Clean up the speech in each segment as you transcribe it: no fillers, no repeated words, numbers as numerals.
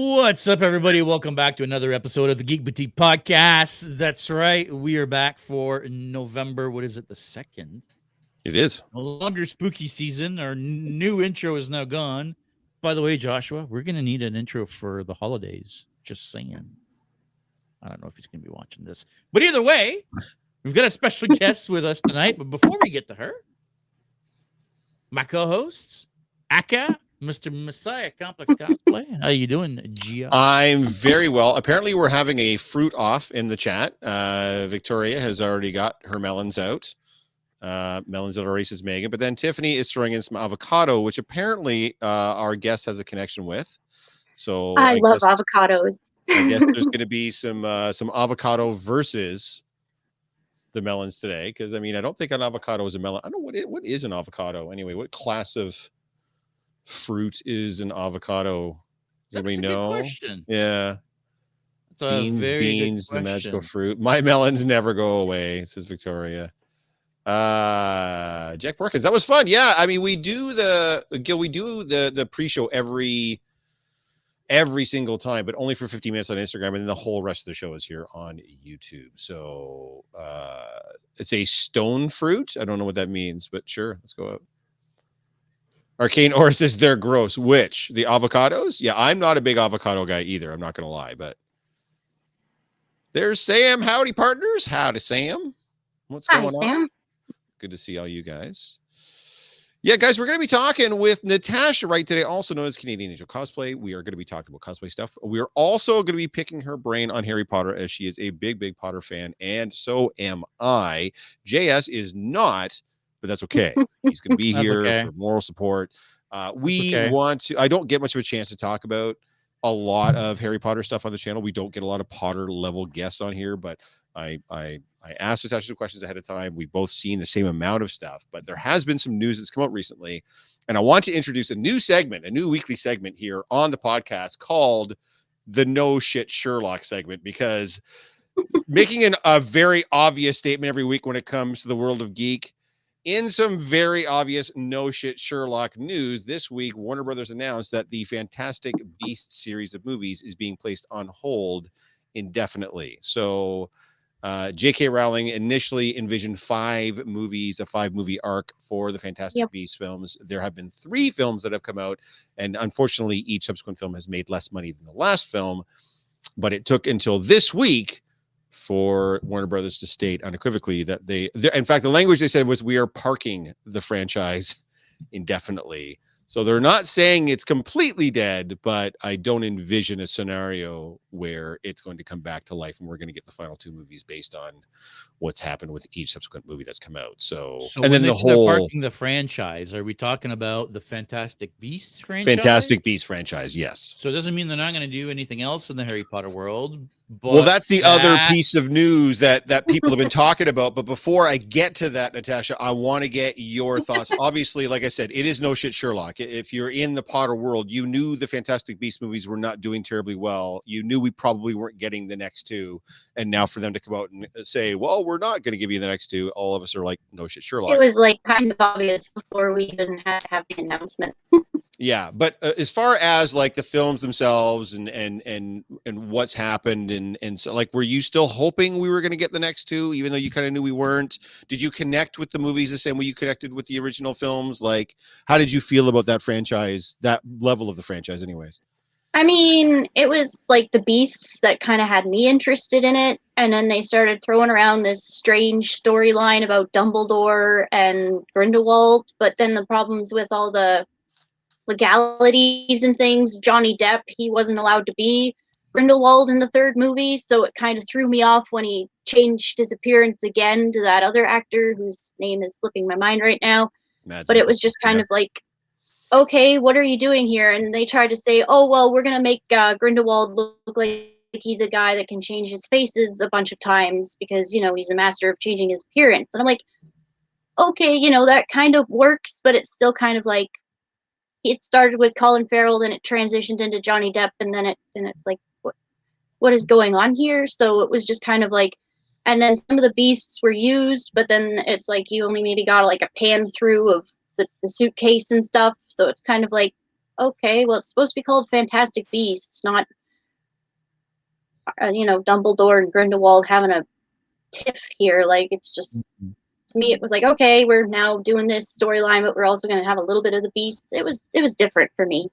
What's up, everybody? Welcome back to another episode of the Geek Boutique podcast. That's right. We are back for November. What is it? The 2nd. It is. No longer spooky season. Our new intro is now gone. By the way, Joshua, we're going to need an intro for the holidays. Just saying. I don't know if he's going to be watching this. But either way, we've got a special guest with us tonight. But before we get to her, my co-hosts, Aka, Mr. Messiah Complex Cosplay. How you doing, Gia? I'm very well. Apparently, we're having a fruit off in the chat. Victoria has already got her melons out. Melons out already, says Megan. But then Tiffany is throwing in some avocado, which apparently our guest has a connection with. So I love avocados. I guess there's going to be some avocado versus the melons today. Because, I mean, I don't think an avocado is a melon. I don't know what is an avocado anyway. What class of fruit is an avocado? Does anybody know? Question. Yeah. Beans, the magical fruit. My melons never go away, says Victoria. Jack Perkins, that was fun. Yeah, I mean, we do the pre-show every single time, but only for 15 minutes on Instagram, and then the whole rest of the show is here on YouTube. So it's a stone fruit. I don't know what that means, but sure, let's go out. Arcane Aura says they're gross. Which? The avocados? Yeah, I'm not a big avocado guy either. I'm not going to lie, but there's Sam. Howdy, partners. Howdy, Sam. What's going on? Sam. Good to see all you guys. Yeah, guys, we're going to be talking with Natasha Write today, also known as Canadian Angel Cosplay. We are going to be talking about cosplay stuff. We are also going to be picking her brain on Harry Potter, as she is a big, big Potter fan, and so am I. JS is not, but that's okay. He's going to be here for moral support. I don't get much of a chance to talk about a lot of Harry Potter stuff on the channel. We don't get a lot of Potter level guests on here, but I asked Natasha some questions ahead of time. We've both seen the same amount of stuff, but there has been some news that's come out recently. And I want to introduce a new weekly segment here on the podcast called the No Shit Sherlock segment, because making a very obvious statement every week when it comes to the world of geek, in some very obvious no shit Sherlock news, this week, Warner Brothers announced that the Fantastic Beasts series of movies is being placed on hold indefinitely. So J.K. Rowling initially envisioned 5 movies, a 5-movie arc for the Fantastic Beasts films. There have been 3 films that have come out, and unfortunately, each subsequent film has made less money than the last film. But it took until this week for Warner Brothers to state unequivocally that in fact, the language they said was, we are parking the franchise indefinitely. So they're not saying it's completely dead, but I don't envision a scenario where it's going to come back to life and we're going to get the final 2 movies based on what's happened with each subsequent movie that's come out. So and then they're parking the franchise, are we talking about the Fantastic Beasts franchise? Fantastic Beasts franchise, yes. So it doesn't mean they're not going to do anything else in the Harry Potter world. Well, that's the other piece of news that people have been talking about. But before I get to that, Natasha, I want to get your thoughts. Obviously, like I said, it is no shit Sherlock. If you're in the Potter world, you knew the Fantastic Beasts movies were not doing terribly well. You knew we probably weren't getting the next 2. And now for them to come out and say, well, we're not going to give you the next 2, all of us are like, no shit Sherlock. It was like kind of obvious before we even had to have the announcement. Yeah, but as far as like the films themselves and what's happened and so, like, were you still hoping we were going to get the next 2, even though you kind of knew we weren't? Did you connect with the movies the same way you connected with the original films? Like, how did you feel about that franchise, that level of the franchise, anyways? I mean, it was like the Beasts that kind of had me interested in it, and then they started throwing around this strange storyline about Dumbledore and Grindelwald. But then the problems with all the legalities and things, Johnny Depp, he wasn't allowed to be Grindelwald in the 3rd movie, so it kind of threw me off when he changed his appearance again to that other actor whose name is slipping my mind right now. But it was just kind of like, okay, what are you doing here? And they tried to say, oh, well, we're going to make Grindelwald look like he's a guy that can change his faces a bunch of times because, he's a master of changing his appearance. And I'm like, okay, that kind of works, but it's still kind of like, it started with Colin Farrell, then it transitioned into Johnny Depp, and then it's like, what is going on here? So it was just kind of like, and then some of the beasts were used, but then it's like you only maybe got like a pan through of the suitcase and stuff. So it's kind of like, okay, well, it's supposed to be called Fantastic Beasts, not, Dumbledore and Grindelwald having a tiff here. Like, it's just, to me, it was like, okay, we're now doing this storyline, but we're also going to have a little bit of the beast. It was different for me.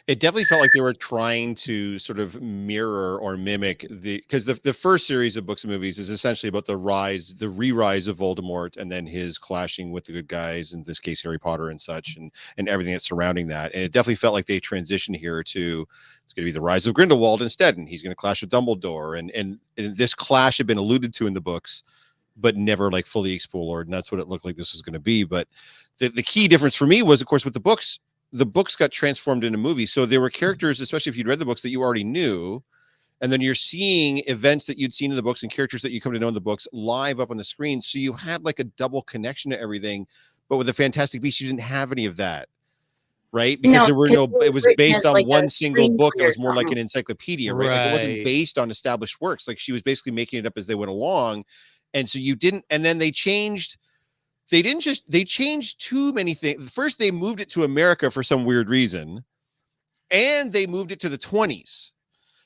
It definitely felt like they were trying to sort of mirror or mimic because the first series of books and movies is essentially about the re-rise of Voldemort, and then his clashing with the good guys, in this case Harry Potter and such, and everything that's surrounding that. And it definitely felt like they transitioned here to, it's going to be the rise of Grindelwald instead, and he's going to clash with Dumbledore, and this clash had been alluded to in the books, but never like fully explored, and that's what it looked like this was going to be. But the key difference for me was, of course, with the books got transformed into movies. So there were characters, especially if you'd read the books, that you already knew. And then you're seeing events that you'd seen in the books and characters that you come to know in the books live up on the screen. So you had like a double connection to everything. But with the Fantastic Beasts, you didn't have any of that, right? Because there were it was based on one single book that was more like an encyclopedia, right? Like, it wasn't based on established works. Like, she was basically making it up as they went along. And so you didn't, and then they changed too many things. First, they moved it to America for some weird reason, and they moved it to the 20s.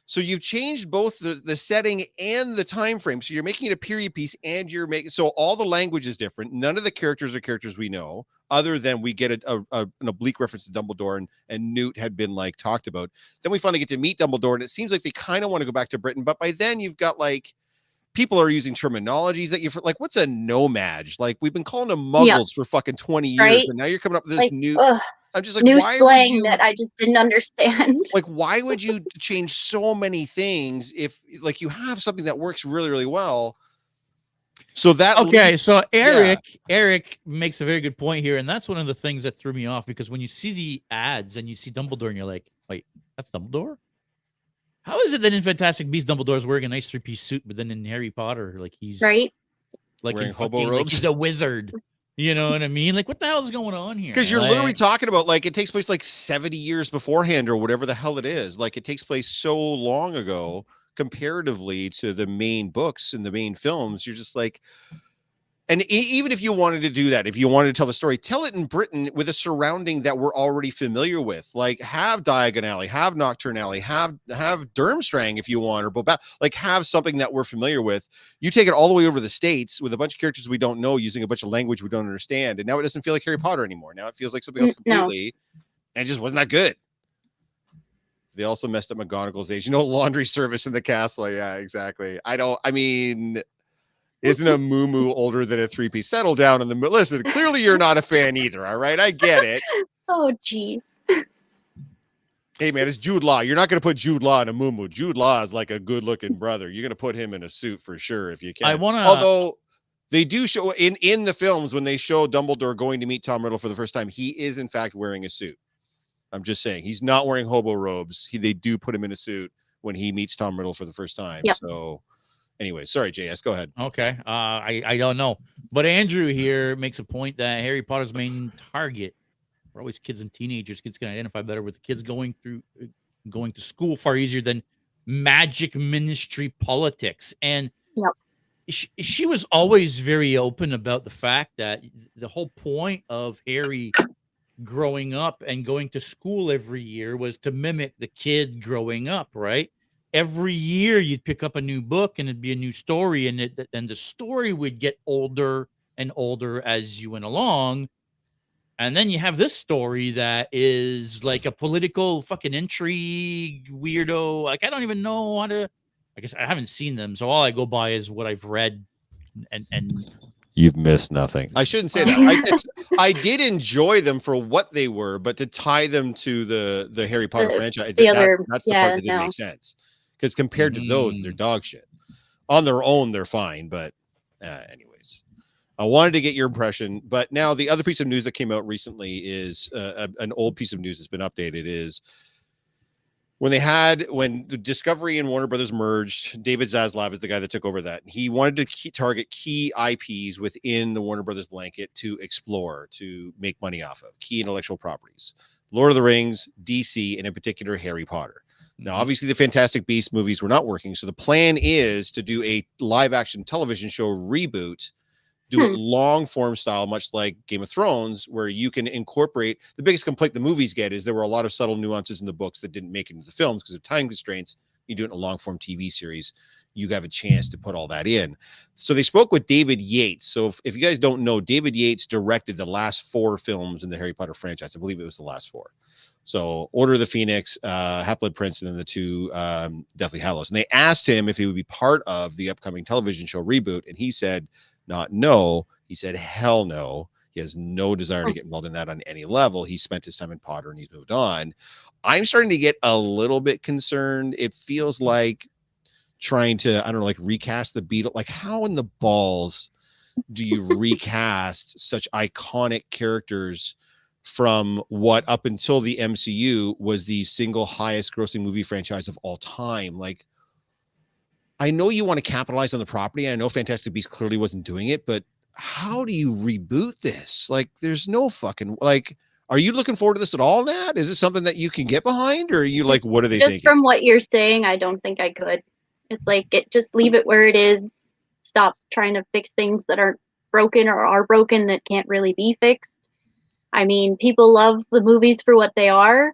So you've changed both the setting and the time frame. So you're making it a period piece, and you're making, so all the language is different. None of the characters are characters we know, other than we get an oblique reference to Dumbledore, and Newt had been like talked about. Then we finally get to meet Dumbledore, and it seems like they kind of want to go back to Britain, but by then you've got like, people are using terminologies that like, what's a nomad? Like, we've been calling them muggles for fucking 20 years, right? and now you're coming up with this Like, new, I'm just like, new why slang would you, that I just didn't understand. like, why would you change so many things if like you have something that works really, really well? So that so Eric makes a very good point here, and that's one of the things that threw me off, because when you see the ads and you see Dumbledore and you're like, wait, that's Dumbledore? How is it that in Fantastic Beasts Dumbledore's wearing a nice 3-piece suit, but then in Harry Potter, like, he's right? like wearing in hobo fucking, robes? like he's a wizard. You know what I mean? Like, what the hell is going on here? Because you're like, literally talking about, like, it takes place like 70 years beforehand or whatever the hell it is. Like, it takes place so long ago comparatively to the main books and the main films. You're just like, and even if you wanted to do that, if you wanted to tell the story, tell it in Britain with a surrounding that we're already familiar with. Like, have Diagon Alley, have Nocturne Alley, have Durmstrang if you want, or Bobat. Like, have something that we're familiar with. You take it all the way over the States with a bunch of characters we don't know, using a bunch of language we don't understand, and now it doesn't feel like Harry Potter anymore. Now it feels like something else completely, and it just wasn't that good. They also messed up McGonagall's age. Laundry service in the castle. Yeah, exactly. Isn't a moo older than a 3-piece? Settle down in the middle. Listen, clearly you're not a fan either. All right, I get it. Oh, geez. Hey, man, it's Jude Law. You're not going to put Jude Law in a moo. Jude Law is like a good-looking brother. You're going to put him in a suit for sure if you can. Although they do show in the films, when they show Dumbledore going to meet Tom Riddle for the first time, he is in fact wearing a suit. I'm just saying, he's not wearing hobo robes. They do put him in a suit when he meets Tom Riddle for the first time. Yep. So anyway, sorry, JS, go ahead. Okay. I don't know. But Andrew here makes a point that Harry Potter's main target are always kids and teenagers. Kids can identify better with the kids going to school far easier than magic ministry politics. And she was always very open about the fact that the whole point of Harry growing up and going to school every year was to mimic the kid growing up, right? Every year you'd pick up a new book and it'd be a new story, and the story would get older and older as you went along. And then you have this story that is like a political fucking intrigue weirdo. Like, I don't even know how to, I guess I haven't seen them, so all I go by is what I've read. And you've missed nothing. I shouldn't say that. I did enjoy them for what they were, but to tie them to the Harry Potter franchise, that's the part that didn't make sense. Because compared to those, they're dog shit. On their own, they're fine. But anyways, I wanted to get your impression. But now the other piece of news that came out recently is an old piece of news that's been updated. Is when Discovery and Warner Brothers merged, David Zaslav is the guy that took over that. He wanted to target key IPs within the Warner Brothers blanket to explore, to make money off of, key intellectual properties. Lord of the Rings, DC, and in particular, Harry Potter. Now, obviously, the Fantastic Beasts movies were not working, so the plan is to do a live-action television show reboot do it long form style, much like Game of Thrones, where you can incorporate. The biggest complaint the movies get is there were a lot of subtle nuances in the books that didn't make it into the films because of time constraints. You do it in a long form TV series, you have a chance to put all that in. So they spoke with David Yates. So if you guys don't know, David Yates directed the last 4 films in the Harry Potter franchise. I believe it was the last 4. So Order of the Phoenix, Half-Blood Prince, and then the 2 Deathly Hallows. And they asked him if he would be part of the upcoming television show reboot. And he said, not no. He said, hell no. He has no desire to get involved in that on any level. He spent his time in Potter and he's moved on. I'm starting to get a little bit concerned. It feels like trying to, I don't know, like recast the Beatles. Like, how in the balls do you recast such iconic characters from what up until the MCU was the single highest grossing movie franchise of all time? Like, I know you want to capitalize on the property. I know Fantastic Beasts clearly wasn't doing it, but how do you reboot this? Like, there's no fucking, like, are you looking forward to this at all, Nat? Is it something that you can get behind, or are you like, what are they Just thinking? from what you're saying, I don't think I could. It's like, just leave it where it is. Stop trying to fix things that aren't broken or are broken that can't really be fixed. I mean, people love the movies for what they are,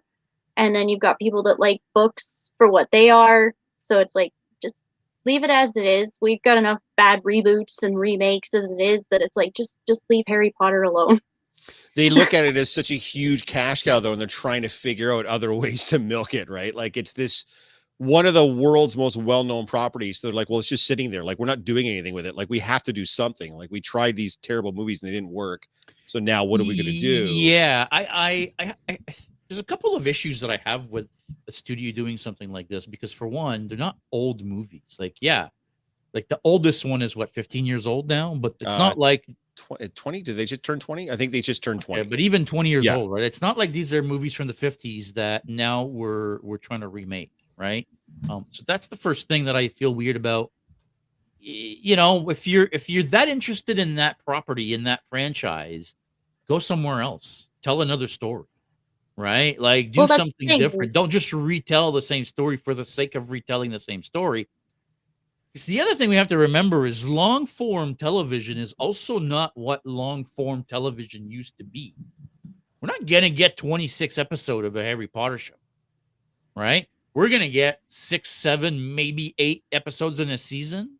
and then you've got people that like books for what they are. So it's like, just leave it as it is. We've got enough bad reboots and remakes as it is that it's like, just leave Harry Potter alone. They look at it as such a huge cash cow, though, and they're trying to figure out other ways to milk it, right? Like, it's this one of the world's most well-known properties. So they're like, well, it's just sitting there. Like, we're not doing anything with it. Like, we have to do something. Like, we tried these terrible movies and they didn't work. So now what are we going to do? Yeah, I there's a couple of issues that I have with a studio doing something like this, because for one, they're not old movies. Like, yeah, like the oldest one is what, 15 years old now, but it's not like 20. Did they just turn 20? I think they just turned 20. yeah, but even 20 years Yeah. old, right? It's not like these are movies from the 50s that now we're trying to remake, right? So that's the first thing that I feel weird about. You know, if you're that interested in that property, in that franchise, go somewhere else. Tell another story, right? Like, do Well, that's the something thing. different. Don't just retell the same story for the sake of retelling the same story. Because the other thing we have to remember is long form television is also not what long form television used to be. We're not going to get 26 episodes of a Harry Potter show, right? We're going to get 6, 7, maybe 8 episodes in a season.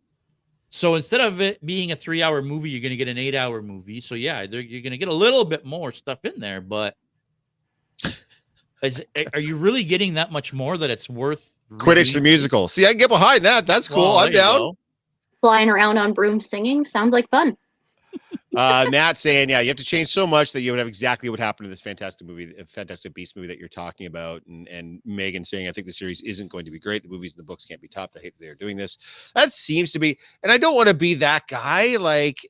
So instead of it being a 3-hour movie, you're going to get an 8-hour movie. So yeah, you're going to get a little bit more stuff in there, but are you really getting that much more that it's worth? Quidditch the musical. See, I can get behind that. That's cool. I'm down. Flying around on brooms singing sounds like fun. Matt saying, yeah, you have to change so much that you would have exactly what happened to this Fantastic Beast movie that you're talking about. And Megan saying, I think the series isn't going to be great. The movies and the books can't be topped. I hate that they're doing this. That seems to be, and I don't want to be that guy. Like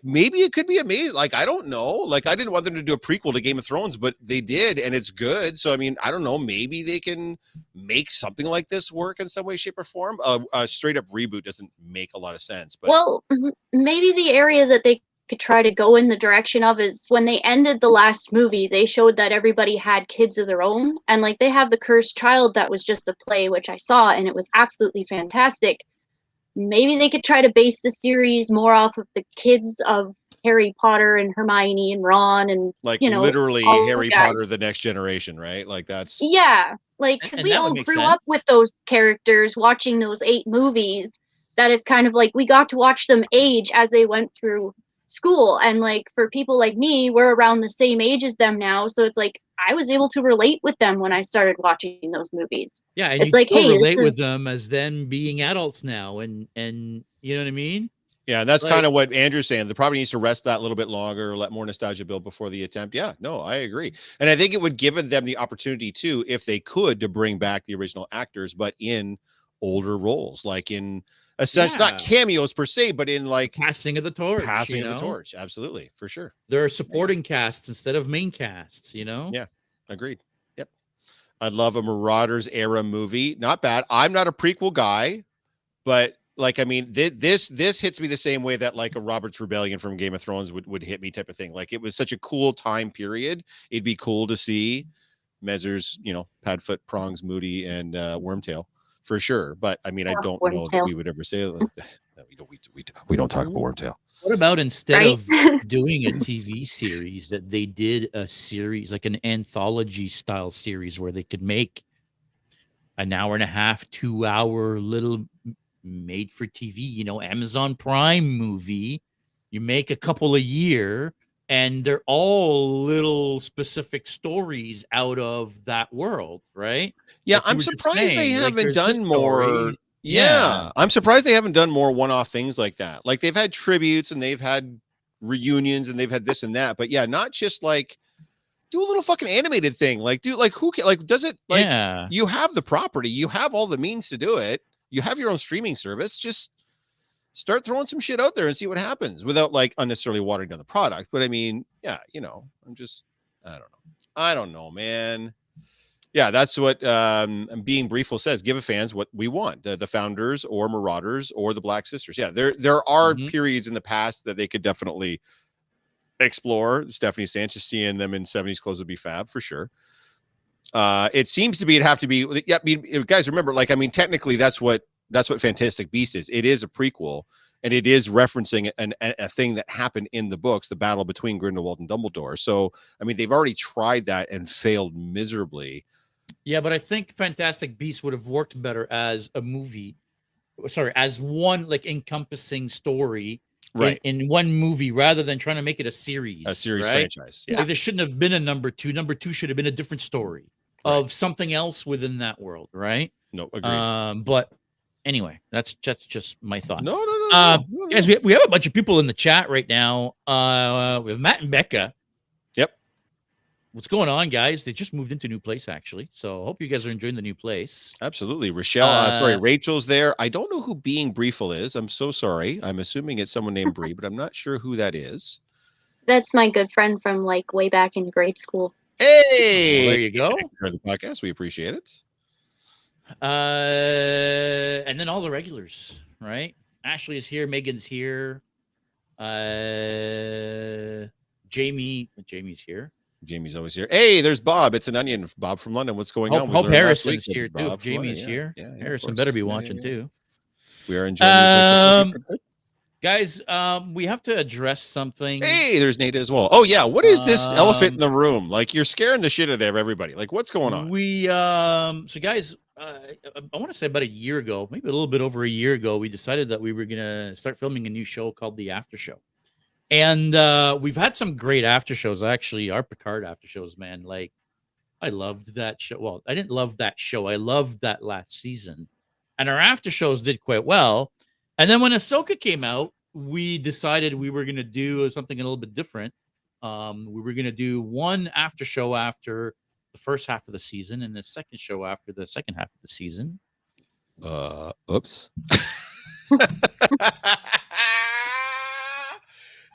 maybe it could be amazing. Like, I don't know. Like, I didn't want them to do a prequel to Game of Thrones, but they did, and it's good. So, I mean, I don't know. Maybe they can make something like this work in some way, shape, or form. A straight up reboot doesn't make a lot of sense. But well, maybe the area that they could try to go in the direction of is when they ended the last movie, they showed that everybody had kids of their own. And like, they have the Cursed Child that was just a play, which I saw, and it was absolutely fantastic. Maybe they could try to base the series more off of the kids of Harry Potter and Hermione and Ron and, like, you know, literally all Harry guys. Potter, the next generation, right? Like, that's Yeah, like, because And we that would all make grew sense. up with those characters watching those 8 movies, that it's kind of like we got to watch them age as they went through school. And like, for people like me, we're around the same age as them now, so it's like I was able to relate with them when I started watching those movies. Yeah, and It's you like, still hey, this relate with is them as them being adults now, and you know what I mean? yeah, and that's Like- kind of what Andrew's saying. The probably needs to rest that a little bit longer, let more nostalgia build before the attempt. Yeah, no, I agree. And I think it would give them the opportunity too, if they could, to bring back the original actors, but in older roles, like in a sense, not Yeah. cameos per se, but in like Passing of the torch. passing you of the know? torch. Absolutely, for sure. There are supporting casts instead of main casts, you know? Yeah. Agreed. Yep. I'd love a Marauders era movie. Not bad. I'm not a prequel guy, but like, I mean, this hits me the same way that like a Robert's Rebellion from Game of Thrones would hit me, type of thing. Like, it was such a cool time period. It'd be cool to see Measures, you know, Padfoot, Prongs, Moody, and Wormtail for sure. But I mean, I don't know that Wormtail. we would ever say like that. No, we don't talk about Wormtail. What about instead Right? of doing a TV series that they did a series like an anthology style series where they could make an hour and a half, 2 hour little made for TV, Amazon Prime movie. You make a couple a year and they're all little specific stories out of that world, right? Yeah, Like you I'm were just surprised they saying, like haven't there's this done more. story. Yeah. Yeah, I'm surprised they haven't done more one-off things like that. Like they've had tributes and they've had reunions and they've had this and that, but yeah, not just like do a little fucking animated thing. Like, dude, like who can like does it like Yeah. you have the property, you have all the means to do it, you have your own streaming service, just start throwing some shit out there and see what happens without like unnecessarily watering down the product. But I mean, yeah, I don't know, man. Yeah, that's what Being Brieful says. Give a fans what we want. The Founders or Marauders or the Black Sisters. Yeah, there are periods in the past that they could definitely explore. Stephanie Sanchez, seeing them in 70s clothes would be fab for sure. It seems to be, it'd have to be, yeah, guys, remember, like, I mean, technically that's what Fantastic Beast is. It is a prequel, and it is referencing a thing that happened in the books, the battle between Grindelwald and Dumbledore. So, I mean, they've already tried that and failed miserably. Yeah, but I think Fantastic Beasts would have worked better as a movie. Sorry, as one like encompassing story, right, in one movie rather than trying to make it a series. Right? Franchise. Yeah, like there shouldn't have been a number two. Number two should have been a different story of something else within that world, right? No, agreed. But anyway, that's just my thought. No. Guys, we have a bunch of people in the chat right now. We have Matt and Becca. Yep. What's going on, guys? They just moved into a new place, actually. So I hope you guys are enjoying the new place. Absolutely. Rochelle, Rachel's there. I don't know who Being Brieful is. I'm so sorry. I'm assuming it's someone named Bree, but I'm not sure who that is. That's my good friend from like way back in grade school. Hey, well, there you go. For the podcast, we appreciate it. And then all the regulars, right? Ashley is here. Megan's here. Jamie's here. Jamie's always here. Hey, there's Bob. It's an onion. Bob from London. What's going on? Hope Harrison's here too. If Jamie's here. Harrison better be watching too. We are enjoying guys, we have to address something. Hey, there's Nate as well. Oh yeah, what is this elephant in the room? Like you're scaring the shit out of everybody. Like what's going on? We so guys, I want to say about a year ago, maybe a little bit over a year ago, we decided that we were gonna start filming a new show called The After Show. And we've had some great after shows, actually. Our Picard after shows, man. Like, I loved that show. Well, I didn't love that show. I loved that last season. And our after shows did quite well. And then when Ahsoka came out, we decided we were going to do something a little bit different. We were going to do one after show after the first half of the season and the second show after the second half of the season. Oops.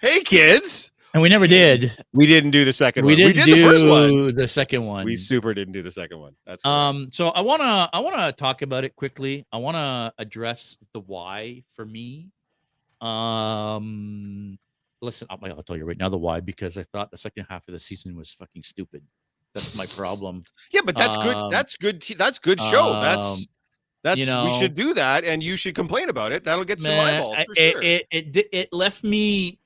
Hey, kids. And we never did. We didn't do the second one. We did the first one. The second one. We super didn't do the second one. That's correct. So I wanna talk about it quickly. I wanna address the why for me. Listen, I'll tell you right now the why, because I thought the second half of the season was fucking stupid. That's my problem. Yeah, but that's good. That's good. That's good show. That's we should do that, and you should complain about it. That'll get some eyeballs for sure. It left me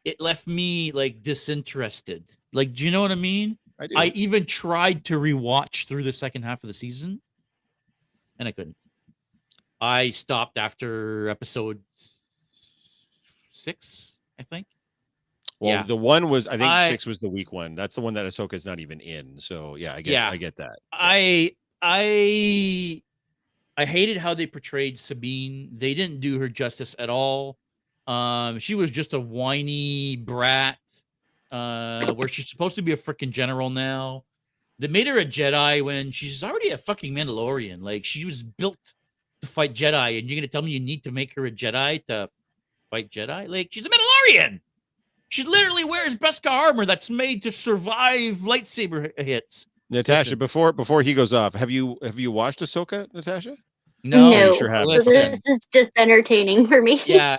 like disinterested. Like, do you know what I mean? I do. I even tried to rewatch through the second half of the season, and I couldn't. I stopped after episode 6, I think. Well, the one was, I think 6 was the weak one. That's the one that Ahsoka's not even in. So yeah, I get that. I hated how they portrayed Sabine. They didn't do her justice at all. She was just a whiny brat, where she's supposed to be a freaking general now. They made her a Jedi when she's already a fucking Mandalorian. Like, she was built to fight Jedi, and you're gonna tell me you need to make her a Jedi to fight Jedi? Like, she's a Mandalorian. She literally wears Beskar armor that's made to survive lightsaber hits. Natasha, before he goes off, have you watched Ahsoka, Natasha? No, sure have. This is just entertaining for me. Yeah,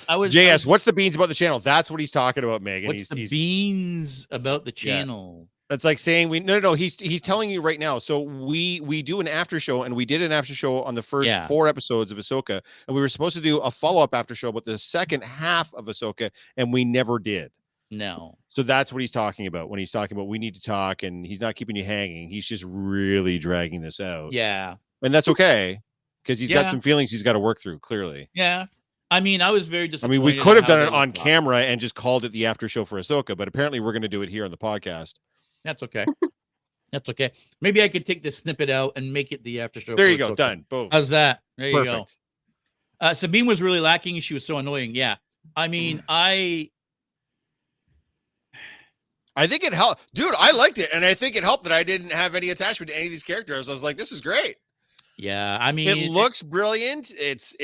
I was JS, what's the beans about the channel? That's what he's talking about, Megan. What's the beans about the channel? That's like saying no. He's telling you right now. So we do an after show, and we did an after show on the first 4 episodes of Ahsoka, and we were supposed to do a follow-up after show about the second half of Ahsoka, and we never did. No. So that's what he's talking about when he's talking about we need to talk, and he's not keeping you hanging. He's just really dragging this out. Yeah. And that's okay, because he's got some feelings he's got to work through, clearly. Yeah. I mean, I was very disappointed. I mean, we could have done it on camera and just called it the after show for Ahsoka, but apparently we're going to do it here on the podcast. That's okay. That's okay. Maybe I could take this snippet out and make it the after show. There you go. Done. Boom. How's that? There you Perfect. go. Sabine was really lacking. She was so annoying. Yeah. I mean, I think it helped. Dude, I liked it. And I think it helped that I didn't have any attachment to any of these characters. I was like, this is great. Yeah. I mean, it looks brilliant. It's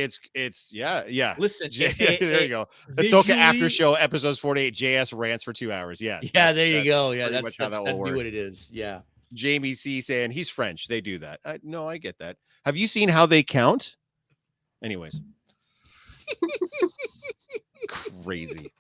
yeah. Listen, there you go. Ahsoka after show episodes 48. JS rants for 2 hours. Yeah. Yeah. There you go. Yeah. That's much how that will work. What it is. Yeah. Jamie C saying he's French. They do that. No, I get that. Have you seen how they count? Anyways. Crazy.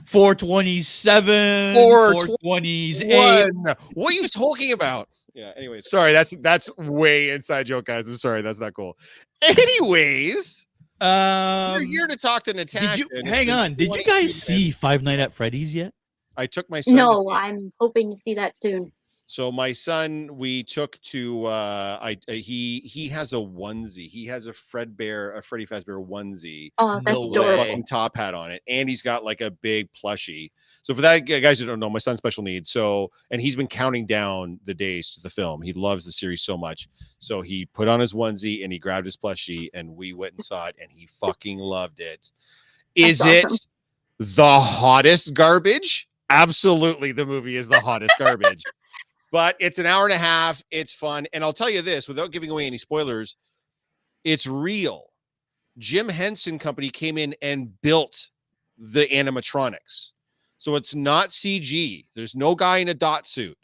427. 428. What are you talking about? Yeah. Anyways, sorry. That's way inside joke, guys. I'm sorry. That's not cool. Anyways, we're here to talk to Natasha. Hang on. Did you guys see Five Nights at Freddy's yet? I took my son. No, I'm hoping to see that soon. So my son, we took to he has a onesie. He has a Freddy Fazbear onesie. Oh, that's adorable. Fucking top hat on it, and he's got like a big plushie. So for that, guys who don't know, my son's special needs. So, and he's been counting down the days to the film. He loves the series so much. So he put on his onesie and he grabbed his plushie, and we went and saw it, and he fucking loved it. Is it the hottest garbage? Absolutely, the movie is the hottest garbage. But it's an hour and a half. It's fun. And I'll tell you this, without giving away any spoilers, it's real. Jim Henson Company came in and built the animatronics. So it's not CG. There's no guy in a dot suit.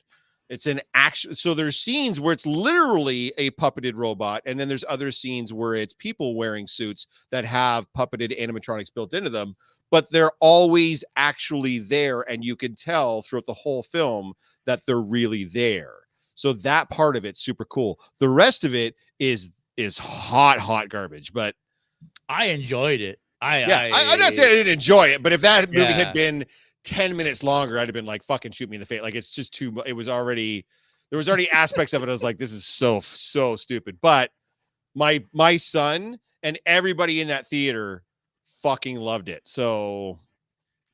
It's an action. So there's scenes where it's literally a puppeted robot. And then there's other scenes where it's people wearing suits that have puppeted animatronics built into them. But they're always actually there. And you can tell throughout the whole film that they're really there. So that part of it's super cool. The rest of it is hot garbage. But I enjoyed it. I'm not saying I didn't enjoy it, but if that movie had been 10 minutes longer, I'd have been like, fucking shoot me in the face. Like, it's just too much. There was already aspects of it. I was like, this is so stupid. But my son and everybody in that theater fucking loved it. So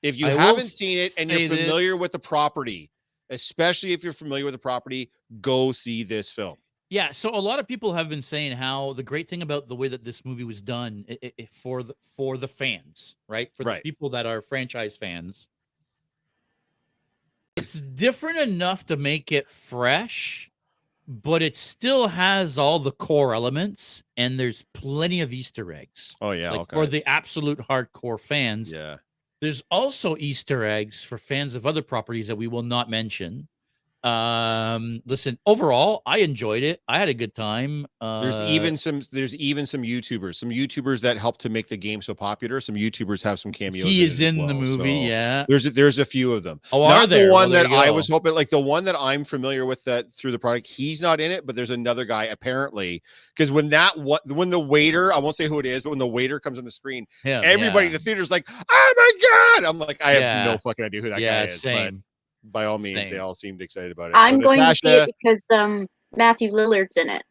if you haven't seen it and you're familiar with the property, especially if you're familiar with the property, go see this film. Yeah, so a lot of people have been saying how the great thing about the way that this movie was done for the fans, right? For the people that are franchise fans, it's different enough to make it fresh, but it still has all the core elements, and there's plenty of Easter eggs. Oh yeah, like for the absolute hardcore fans. Yeah, there's also Easter eggs for fans of other properties that we will not mention. Listen, overall, I enjoyed it. I had a good time. There's even some YouTubers that helped to make the game so popular. Some YouTubers have some cameos. He is in the movie. So yeah, there's a few of them. Oh, not the one that I was hoping, like the one that I'm familiar with that through the product. He's not in it, but there's another guy apparently. Because when the waiter, I won't say who it is, but when the waiter comes on the screen, everybody in the theater is like, "Oh my god!" I'm like, I have no fucking idea who that guy is. Same. But by all means, they all seemed excited about it. I'm going to see it because Matthew Lillard's in it.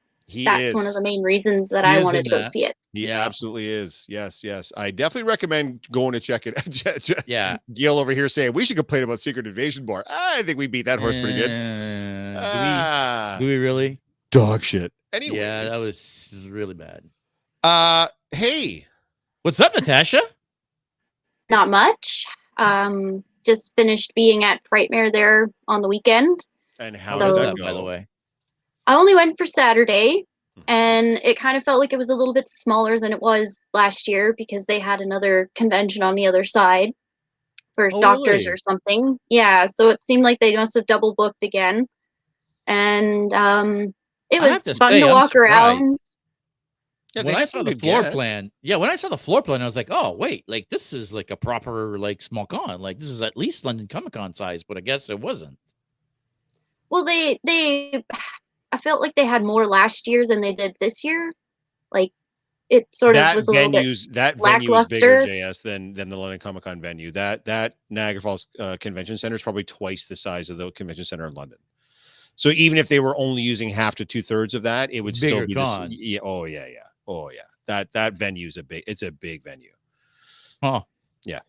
That's one of the main reasons that I wanted to go see it. He absolutely is. Yes. I definitely recommend going to check it. Yeah. Gil over here saying we should complain about Secret Invasion more. I think we beat that horse pretty good. Do we really? Dog shit. Anyway. Yeah, that was really bad. Hey. What's up, Natasha? Not much. Just finished being at Frightmare there on the weekend. And how did that go? By the way? I only went for Saturday, and it kind of felt like it was a little bit smaller than it was last year because they had another convention on the other side for doctors or something. Yeah, so it seemed like they must have double booked again. And it was fun to walk around. Yeah, they when I had saw some the good floor guests. plan, when I saw the floor plan, I was like, oh wait, like this is like a proper like small con. Like this is at least London Comic Con size, but I guess it wasn't. Well, I felt like they had more last year than they did this year. Like it sort of was a little bit That venue is bigger, lackluster. JS, than the London Comic Con venue. That Niagara Falls Convention Center is probably twice the size of the convention center in London. So even if they were only using half to 2/3 of that, it would still Bigger be this. con. Yeah. Oh yeah. Yeah. Oh yeah. That venue is it's a big venue. Huh. Yeah.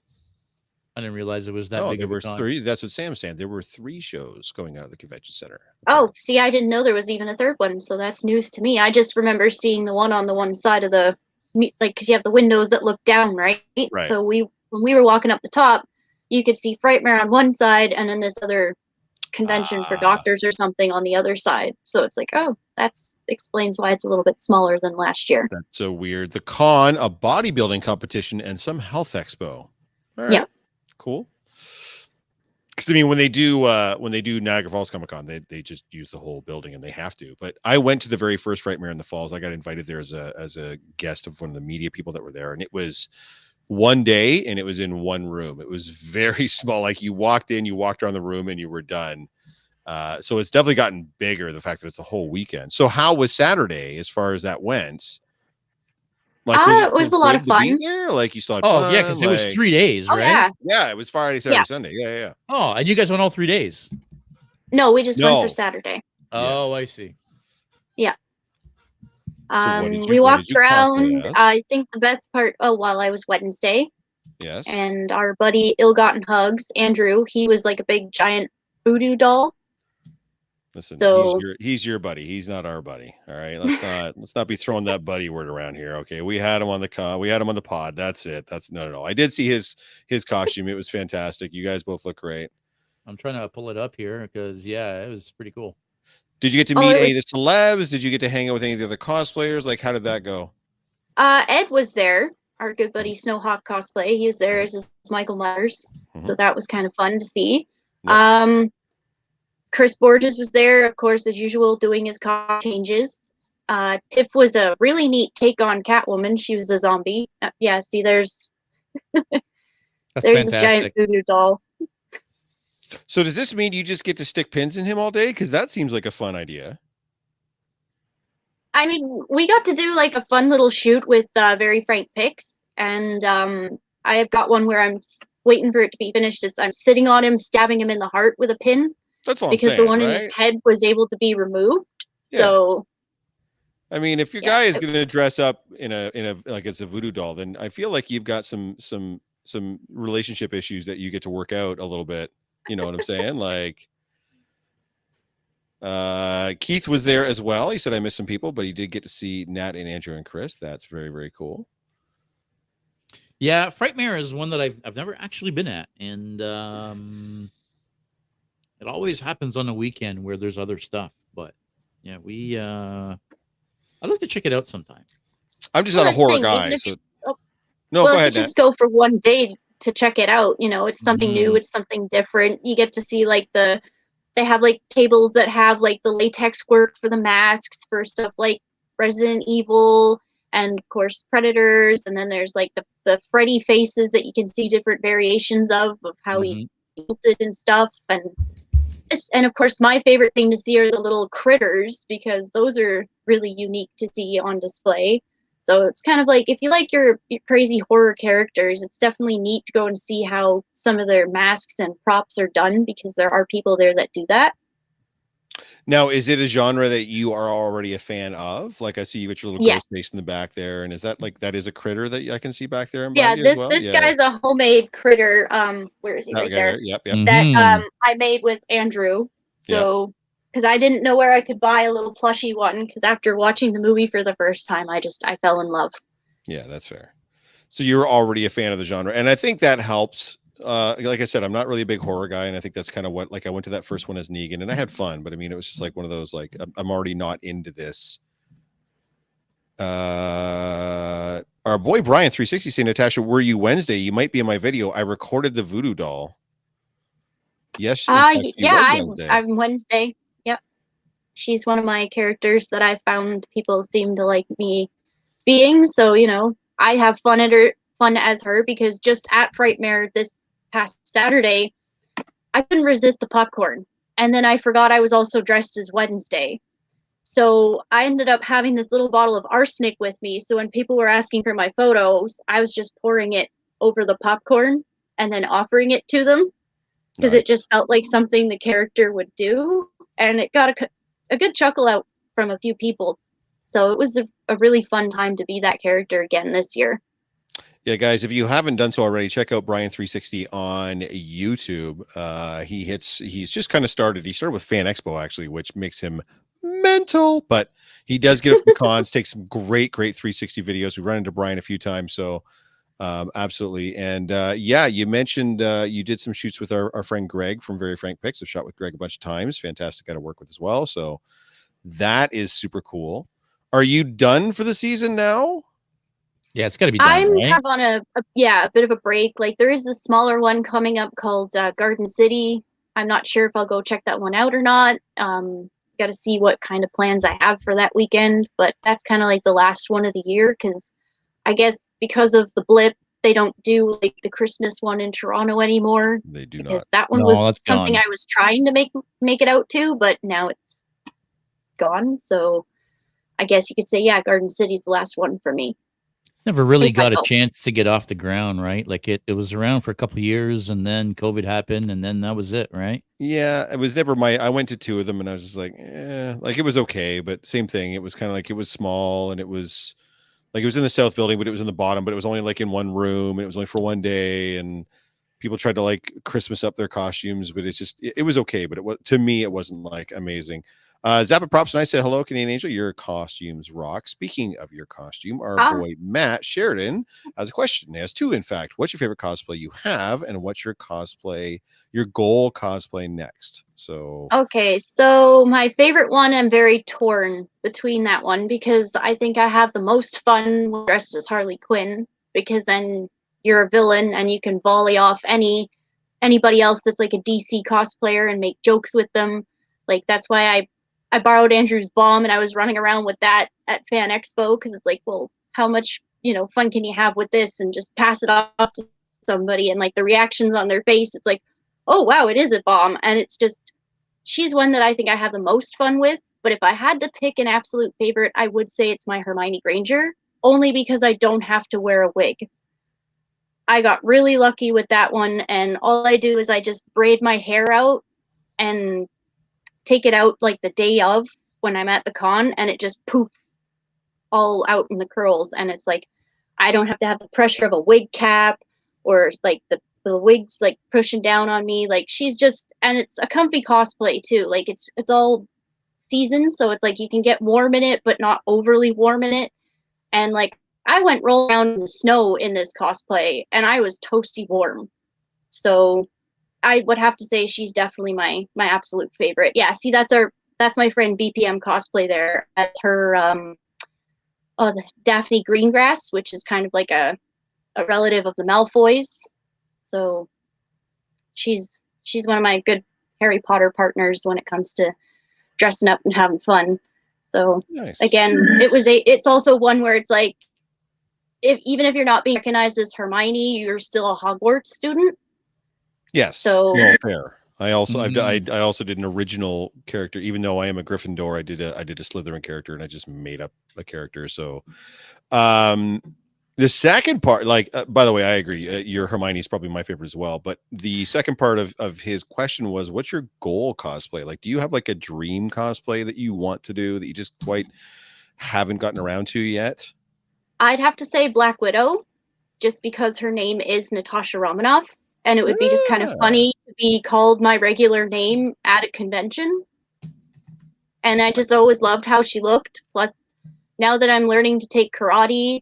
I didn't realize it was that Oh, big there of a were con. 3. That's what Sam's saying. There were 3 shows going out of the convention center. Oh, see, I didn't know there was even a third one, so that's news to me. I just remember seeing the one on the one side of the, like, because you have the windows that look down, right? Right. So when we were walking up the top, you could see Frightmare on one side, and then this other convention for doctors or something on the other side. So it's like, oh, that explains why it's a little bit smaller than last year. That's so weird. The con, a bodybuilding competition, and some health expo. All right. Yeah. Cool. Because I mean, when they do Niagara Falls Comic Con, they just use the whole building, and they have to. But I went to the very first Frightmare in the Falls. I got invited there as a guest of one of the media people that were there, and it was one day, and it was in one room. It was very small. Like you walked in, you walked around the room, and you were done. So it's definitely gotten bigger. The fact that it's a whole weekend. So how was Saturday as far as that went? Like it was a lot of fun. There, like you still had fun. Yeah, because it was 3 days, right? Yeah, it was Friday, Saturday, Sunday. Yeah. Oh, and you guys went all 3 days? No, we just went for Saturday. Oh, I see. Yeah. So we walked around. I think the best part. Oh, while I was Wednesday. Yes. And our buddy Ill-Gotten Hugs, Andrew, he was like a big giant voodoo doll. Listen, so he's your buddy. He's not our buddy. All right. Let's not be throwing that buddy word around here. Okay. We had him on the pod. That's it. That's no. I did see his costume. It was fantastic. You guys both look great. I'm trying to pull it up here because it was pretty cool. Did you get to meet any of the celebs? Did you get to hang out with any of the other cosplayers? Like, how did that go? Ed was there. Our good buddy Snowhawk Cosplay. He was there as Michael Myers. So that was kind of fun to see. Yep. Chris Borges was there, of course, as usual, doing his costume changes. Tiff was a really neat take on Catwoman. She was a zombie. See, there's this giant voodoo doll. So does this mean you just get to stick pins in him all day? Because that seems like a fun idea. I mean, we got to do like a fun little shoot with Very Frank Picks, and I have got one where I'm waiting for it to be finished. I'm sitting on him, stabbing him in the heart with a pin. That's all because I'm saying, the one in his head was able to be removed. Yeah. So, I mean, if your guy is going to dress up in a like as a voodoo doll, then I feel like you've got some relationship issues that you get to work out a little bit. You know what I'm saying? Like, Keith was there as well. He said I missed some people, but he did get to see Nat and Andrew and Chris. That's very, very cool. Yeah, Frightmare is one that I've never actually been at, and it always happens on the weekend where there's other stuff. But yeah, I'd like to check it out sometime. I'm just not a horror guy, so go ahead. Just go for one day to check it out. You know, it's something new. It's something different. You get to see like they have like tables that have like the latex work for the masks for stuff like Resident Evil and of course Predators. And then there's like the Freddy faces that you can see different variations of how he built it and stuff. And of course, my favorite thing to see are the little critters because those are really unique to see on display. So it's kind of like if you like your crazy horror characters, it's definitely neat to go and see how some of their masks and props are done because there are people there that do that. Now, is it a genre that you are already a fan of? Like I see you with your little ghost face in the back there, and is that that is a critter that I can see back there? This guy's a homemade critter. Where is he? Right there. Yep. That I made with Andrew. So because I didn't know where I could buy a little plushy one, because after watching the movie for the first time, I fell in love. Yeah, that's fair. So you're already a fan of the genre, and I think that helps. Like I said, I'm not really a big horror guy, and I think that's kind of what I went to that first one as Negan, and I had fun, but I mean, it was just like one of those like I'm already not into this. Our boy Brian 360 saying, Natasha, were you Wednesday? You might be in my video. I recorded the voodoo doll. Yes. I'm Wednesday. Yep. She's one of my characters that I found people seem to like me being. So, you know, I have fun as her, because just at Frightmare this past Saturday, I couldn't resist the popcorn. And then I forgot I was also dressed as Wednesday. So I ended up having this little bottle of arsenic with me. So when people were asking for my photos, I was just pouring it over the popcorn and then offering it to them, because Nice. it just felt like something the character would do. And it got a good chuckle out from a few people. So it was a really fun time to be that character again this year. Yeah, guys, if you haven't done so already, check out Brian360 on YouTube. He's just kind of started. He started with Fan Expo, actually, which makes him mental, but he does get up to the cons, take some great 360 videos. We run into Brian a few times, so absolutely. And yeah, you mentioned you did some shoots with our friend Greg from Very Frank Pics. I've shot with Greg a bunch of times. Fantastic guy to work with as well. So that is super cool. Are you done for the season now? Yeah, it's got to be done, I'm right? kind of on a bit of a break. Like, there is a smaller one coming up called Garden City. I'm not sure if I'll go check that one out or not. Got to see what kind of plans I have for that weekend, but that's kind of like the last one of the year, because I guess because of the blip, they don't do like the Christmas one in Toronto anymore. They do not. Because that one No, was that's something gone. I was trying to make it out to, but now it's gone. So I guess you could say, yeah, Garden City's the last one for me. Never really If I got a go. chance to get off the ground, right? Like it was around for a couple of years, and then COVID happened, and then that was it, right? Yeah, it was never I went to two of them and I was just like, like it was okay, but same thing. It was kind of like it was small and it was like it was in the south building, but it was in the bottom, but it was only like in one room and it was only for one day. And people tried to like Christmas up their costumes, but it's just it was okay, but it was, to me, it wasn't like amazing. Zappa Props and I said hello, Canadian Angel. Your costumes rock. Speaking of your costume, our boy Matt Sheridan has a question. He has two, in fact. What's your favorite cosplay you have, and what's your goal cosplay next? So Okay, so my favorite one, I'm very torn between that one, because I think I have the most fun dressed as Harley Quinn, because then you're a villain and you can volley off anybody else that's like a DC cosplayer and make jokes with them. Like, that's why I borrowed Andrew's bomb and I was running around with that at Fan Expo, because it's like, well, how much, fun can you have with this, and just pass it off to somebody, and like the reactions on their face, it's like, oh wow, it is a bomb. And it's just, she's one that I think I have the most fun with. But if I had to pick an absolute favorite, I would say it's my Hermione Granger, only because I don't have to wear a wig. I got really lucky with that one, and all I do is I just braid my hair out and take it out like the day of when I'm at the con, and it just poof all out in the curls. And it's like, I don't have to have the pressure of a wig cap, or like the wigs like pushing down on me. Like, she's just, and it's a comfy cosplay too. Like, it's all season, so it's like you can get warm in it but not overly warm in it. And like, I went rolling around in the snow in this cosplay and I was toasty warm. So I would have to say she's definitely my absolute favorite. Yeah, see, that's my friend BPM Cosplay there at her the Daphne Greengrass, which is kind of like a relative of the Malfoys. So she's one of my good Harry Potter partners when it comes to dressing up and having fun. So nice. Again, it's also one where it's like, even if you're not being recognized as Hermione, you're still a Hogwarts student. Yes. So no, fair. I also I also did an original character, even though I am a Gryffindor. I did a Slytherin character, and I just made up a character. So, the second part, like, by the way, I agree. Your Hermione is probably my favorite as well. But the second part of his question was, what's your goal cosplay? Like, do you have like a dream cosplay that you want to do that you just quite haven't gotten around to yet? I'd have to say Black Widow, just because her name is Natasha Romanoff, and it would be just kind of funny to be called my regular name at a convention. And I just always loved how she looked. Plus, now that I'm learning to take karate,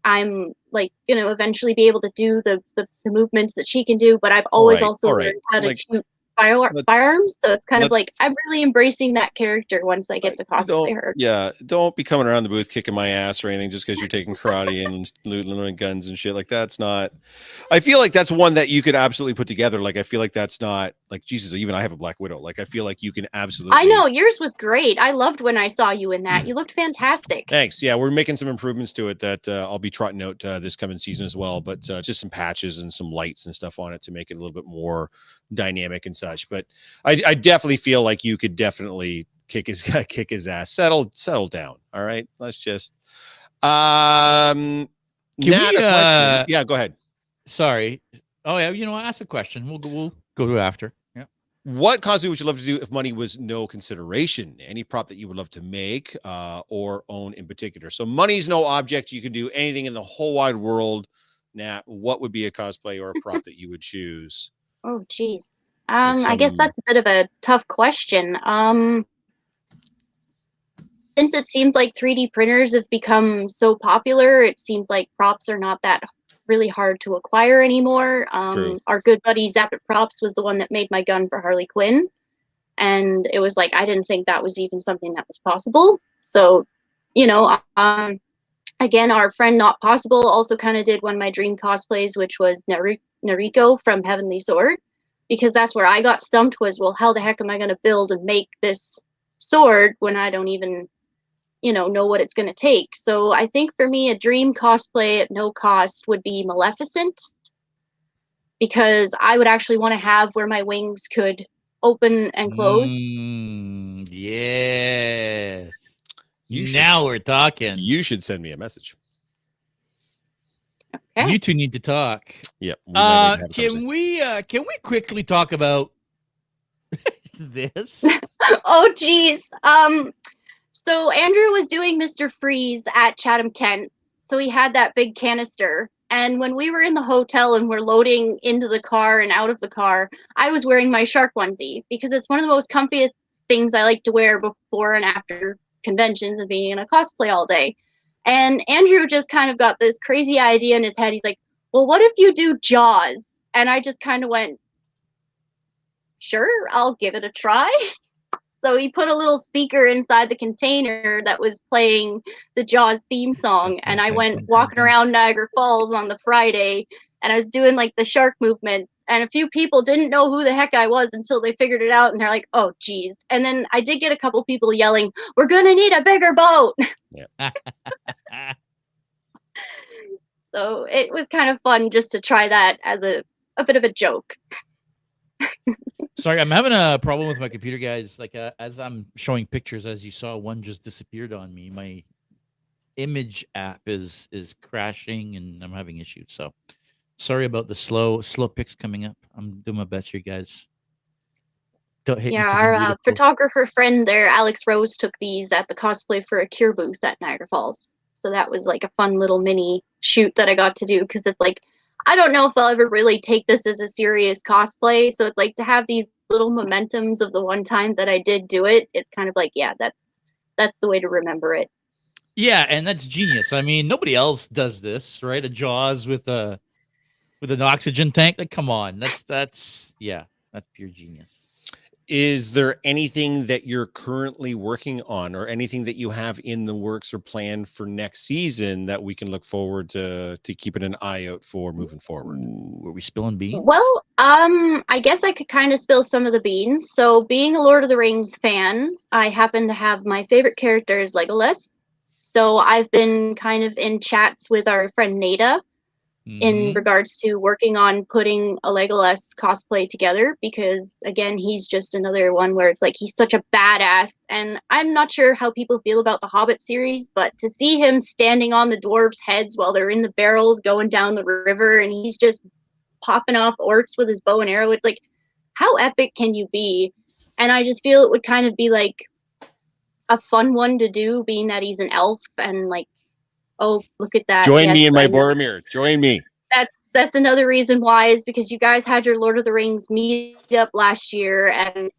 I'm like, eventually be able to do the movements that she can do. But I've always also learned how to shoot firearms. So it's kind of like, I'm really embracing that character once I get to cosplay her. Yeah, don't be coming around the booth kicking my ass or anything just because you're taking karate and learning guns and shit. Like, that's not. I feel like that's one that you could absolutely put together. Like, I feel like that's not Like, Jesus, even I have a Black Widow. Like, I feel like you can absolutely. I know yours was great. I loved when I saw you in that. You looked fantastic. Thanks. Yeah, we're making some improvements to it that I'll be trotting out this coming season as well. But just some patches and some lights and stuff on it to make it a little bit more dynamic and such. But I definitely feel like you could definitely kick his ass. Settle down. All right, let's just. Nat, a question. Yeah, go ahead. Sorry. Oh yeah, ask a question. We'll go to after. Yeah. What cosplay would you love to do if money was no consideration? Any prop that you would love to make or own in particular? So money's no object. You can do anything in the whole wide world. Nat, what would be a cosplay or a prop that you would choose? Oh, geez. I guess that's a bit of a tough question. Since it seems like 3D printers have become so popular, it seems like props are not that really hard to acquire anymore. Our good buddy Zappit Props was the one that made my gun for Harley Quinn. And it was like, I didn't think that was even something that was possible. So, again, our friend Not Possible also kind of did one of my dream cosplays, which was Nariko from Heavenly Sword. Because that's where I got stumped was, well, how the heck am I going to build and make this sword when I don't even know what it's going to take. So I think for me, a dream cosplay at no cost would be Maleficent, because I would actually want to have where my wings could open and close. Yes. Now we're talking. You should send me a message. Okay. You two need to talk. Yep. Can we quickly talk about this? Oh, geez. So Andrew was doing Mr. Freeze at Chatham Kent. So he had that big canister. And when we were in the hotel and we're loading into the car and out of the car, I was wearing my shark onesie because it's one of the most comfiest things I like to wear before and after conventions and being in a cosplay all day. And Andrew just kind of got this crazy idea in his head. He's like, well, what if you do Jaws? And I just kind of went, sure, I'll give it a try. So he put a little speaker inside the container that was playing the Jaws theme song. And I went walking around Niagara Falls on the Friday and I was doing like the shark movements. And a few people didn't know who the heck I was until they figured it out. And they're like, oh, geez. And then I did get a couple people yelling, we're going to need a bigger boat. Yeah. So it was kind of fun just to try that as a bit of a joke. Sorry, I'm having a problem with my computer, guys. Like, as I'm showing pictures, as you saw, one just disappeared on me. My image app is crashing, and I'm having issues. So, sorry about the slow pics coming up. I'm doing my best here, guys. Don't hate me 'cause I'm our beautiful. photographer friend there, Alex Rose, took these at the Cosplay for a Cure booth at Niagara Falls. So that was like a fun little mini shoot that I got to do, because it's like, I don't know if I'll ever really take this as a serious cosplay. So it's like to have these little momentums of the one time that I did do it. It's kind of like, yeah, that's the way to remember it. Yeah, and that's genius. I mean, nobody else does this, right? A Jaws with an oxygen tank. Like, come on, that's pure genius. Is there anything that you're currently working on, or anything that you have in the works or planned for next season that we can look forward to keeping an eye out for moving forward? Ooh, are we spilling beans? Well, I guess I could kind of spill some of the beans. So being a Lord of the Rings fan, I happen to have my favorite character is Legolas. So I've been kind of in chats with our friend Nada in regards to working on putting a Legolas cosplay together, because again, he's just another one where it's like he's such a badass. And I'm not sure how people feel about the Hobbit series, but to see him standing on the dwarves' heads while they're in the barrels going down the river and he's just popping off orcs with his bow and arrow, it's like, how epic can you be? And I just feel it would kind of be like a fun one to do, being that he's an elf and like, oh, look at that. Join me in my Boromir. Join me. That's another reason why, is because you guys had your Lord of the Rings meetup last year, and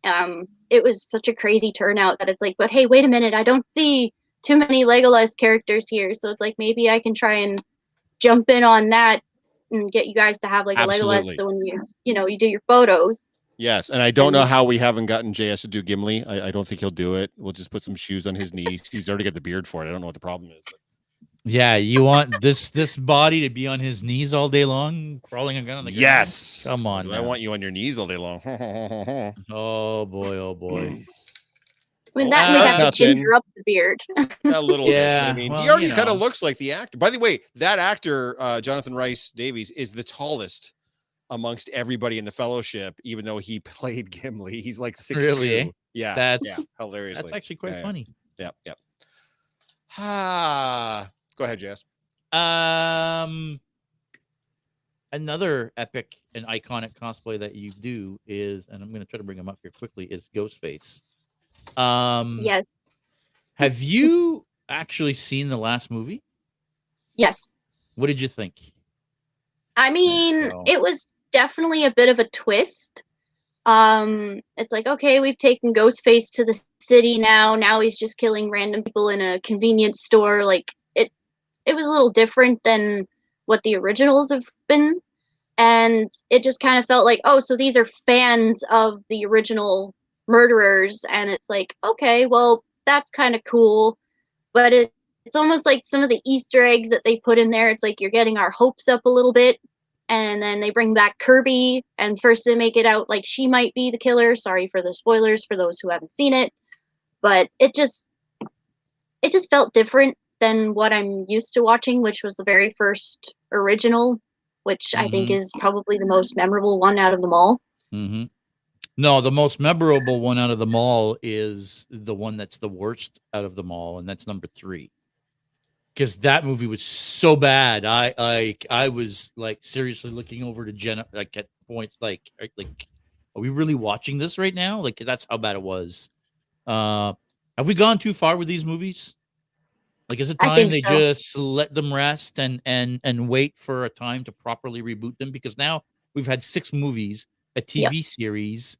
it was such a crazy turnout that it's like, but hey, wait a minute, I don't see too many Legolas characters here, so it's like maybe I can try and jump in on that and get you guys to have like Absolutely. a Legolas, so when you do your photos. Yes, and I don't know how we haven't gotten JS to do Gimli. I don't think he'll do it. We'll just put some shoes on his knees. He's already got the beard for it. I don't know what the problem is. But Yeah, you want this body to be on his knees all day long, crawling around on the ground? Yes. Come on, Do I now. want you on your knees all day long? Oh boy, oh boy. I mean, Oh, that and they'd have to nothing. ginger up the beard. A little bit, but I Yeah, mean, he well, already you kind of know. looks like the actor. By the way, that actor, Jonathan Rhys Davies, is the tallest amongst everybody in the Fellowship, even though he played Gimli. He's like 6'2". Really, eh? Yeah, That's hilariously. actually quite Yeah, funny. yeah. Ah, go ahead, Jess. Another epic and iconic cosplay that you do is, and I'm going to try to bring him up here quickly, is Ghostface. Yes. Have you actually seen the last movie? Yes. What did you think? I mean, go. it was definitely a bit of a twist. It's like, okay, we've taken Ghostface to the city now. Now he's just killing random people in a convenience store. Like it was a little different than what the originals have been. And it just kind of felt like, oh, so these are fans of the original murderers, and it's like, okay, well, that's kind of cool, but it's almost like some of the Easter eggs that they put in there. It's like you're getting our hopes up a little bit, and then they bring back Kirby, and first they make it out like she might be the killer. Sorry for the spoilers for those who haven't seen it, but it just felt different than what I'm used to watching, which was the very first original, which I think Mm-hmm. is probably the most memorable one out of them all. Mm-hmm. No, the most memorable one out of them all is the one that's the worst out of them all, and that's number 3. Because that movie was so bad. I was like seriously looking over to Jenna like at points like are we really watching this right now? Like that's how bad it was. Have we gone too far with these movies? Like, is it I time think they so. just let them rest and wait for a time to properly reboot them? Because now we've had 6 movies, a Yep. TV series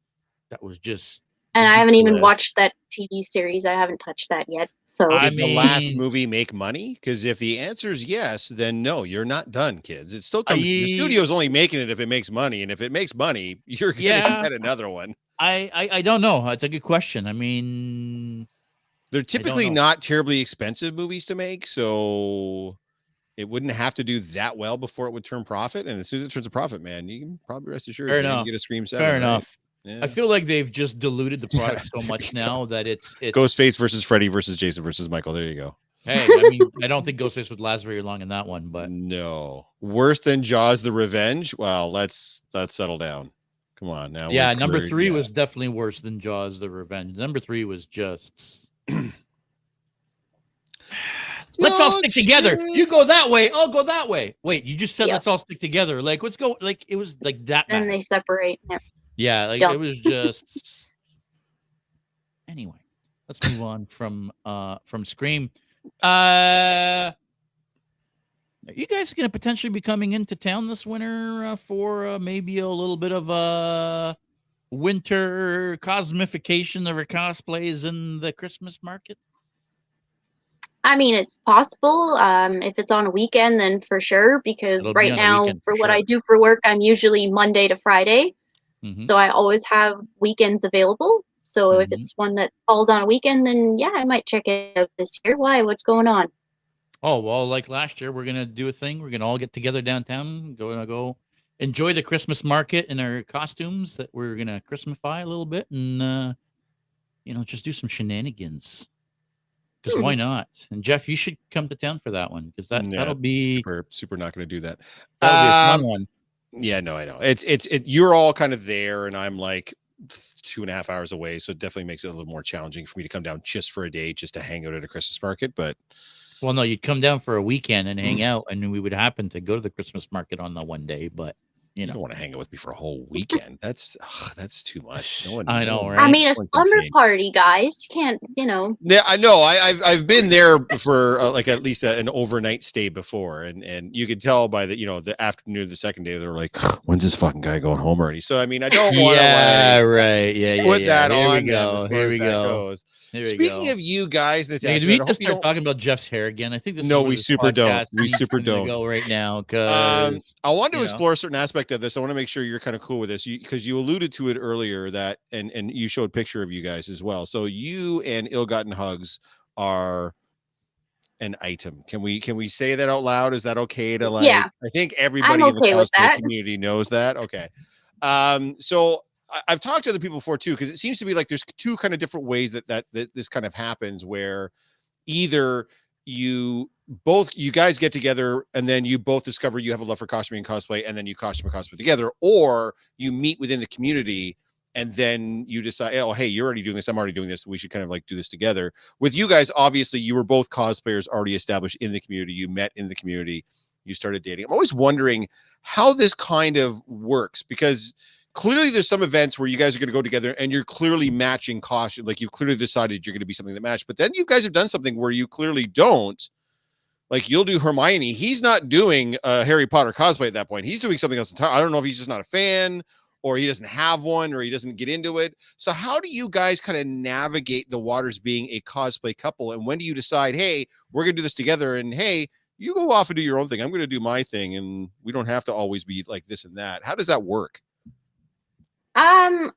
that was just And I haven't even ridiculous. watched that TV series. I haven't touched that yet. So I Did the last mean, movie make money? Because if the answer is yes, then no, you're not done, kids. It still comes. The I studio's only making it if it makes money, and if it makes money, you're gonna yeah, get another one. I don't know. It's a good question. I mean, They're I don't typically know. not terribly expensive movies to make, so it wouldn't have to do that well before it would turn profit. And as soon as it turns a profit, man, you can probably rest assured Fair you're gonna enough. get a Scream 7, Fair right? enough. I Yeah. feel like they've just diluted the Yeah, product so there much you go. now that it's Ghostface versus Freddy versus Jason versus Michael. There you go. Hey, I mean, I don't think Ghostface would last very long in that one, but No. Worse than Jaws the Revenge? Well, let's settle down. Come on now. yeah, number 3 was definitely worse than Jaws the Revenge. Number 3 was just let's all stick together. You go that way, I'll go that way. Wait, you just said Yep. let's all stick together. Like, let's go. Like, it was like that then bad. they separate. Yeah. Yeah, like Dumb. it was just. Anyway, let's move on from Scream. Are you guys going to potentially be coming into town this winter for maybe a little bit of a winter cosmification of our cosplays in the Christmas market? I mean, it's possible. If it's on a weekend, then for sure. Because It'll be right on a now, weekend for for what I sure. do for work, I'm usually Monday to Friday. Mhm. So I always have weekends available. So if Mhm. it's one that falls on a weekend, then yeah, I might check it out this year. Why? What's going on? Oh, well, like last year, we're gonna do a thing. We're gonna all get together downtown, go enjoy the Christmas market in our costumes that we're gonna Christmify a little bit, and just do some shenanigans. Because why not? And Jeff, you should come to town for that one because that'll be super not going to do that. that'll be a fun one. Yeah, no, I know. You're all kind of there, and I'm like 2.5 hours away, so it definitely makes it a little more challenging for me to come down just for a day, just to hang out at a Christmas market. But Well, no, you'd come down for a weekend and hang out, and we would happen to go to the Christmas market on the one day. But you don't want to hang out with me for a whole weekend. That's too much. No one, I know, one- right? I mean, a no one slumber comes in. party, guys. You can't, Yeah, I know. I've been there for like at least an overnight stay before, and you could tell by the afternoon of the second day they were like, "When's this fucking guy going home already?" So I mean, I don't want to yeah, right, yeah, put that Here we on them as go. far Here as we that go. goes. Here we Speaking go. of you guys, Hey, Natasha, do we I just hope you start don't. talking about Jeff's hair again? I think this No, is where we this super don't. podcast We needs super to don't. go right now because I want to explore a certain aspect of this. I want to make sure you're kind of cool with this because you alluded to it earlier that, and you showed a picture of you guys as well. So you and Ill Gotten Hugs are an item? Can we say that out loud? Is that okay to like? Yeah, I think I'm everybody in the okay with cosplay that. community knows that. Okay. So I've talked to other people before too, because it seems to be like there's two kind of different ways that this kind of happens, where either you guys get together and then you both discover you have a love for costuming and cosplay, and then you costume and cosplay together, or you meet within the community and then you decide, oh, hey, you're already doing this, I'm already doing this, we should kind of like do this together. With you guys, obviously you were both cosplayers already established in the community, you met in the community, you started dating. I'm always wondering how this kind of works, because clearly there's some events where you guys are going to go together and you're clearly matching costume. Like you've clearly decided you're going to be something that match, but then you guys have done something where you clearly don't. Like you'll do Hermione. He's not doing a Harry Potter cosplay at that point. He's doing something else entirely. I don't know if he's just not a fan or he doesn't have one or he doesn't get into it. So how do you guys kind of navigate the waters being a cosplay couple? And when do you decide, hey, we're going to do this together, and hey, you go off and do your own thing, I'm going to do my thing, and we don't have to always be like this and that? How does that work?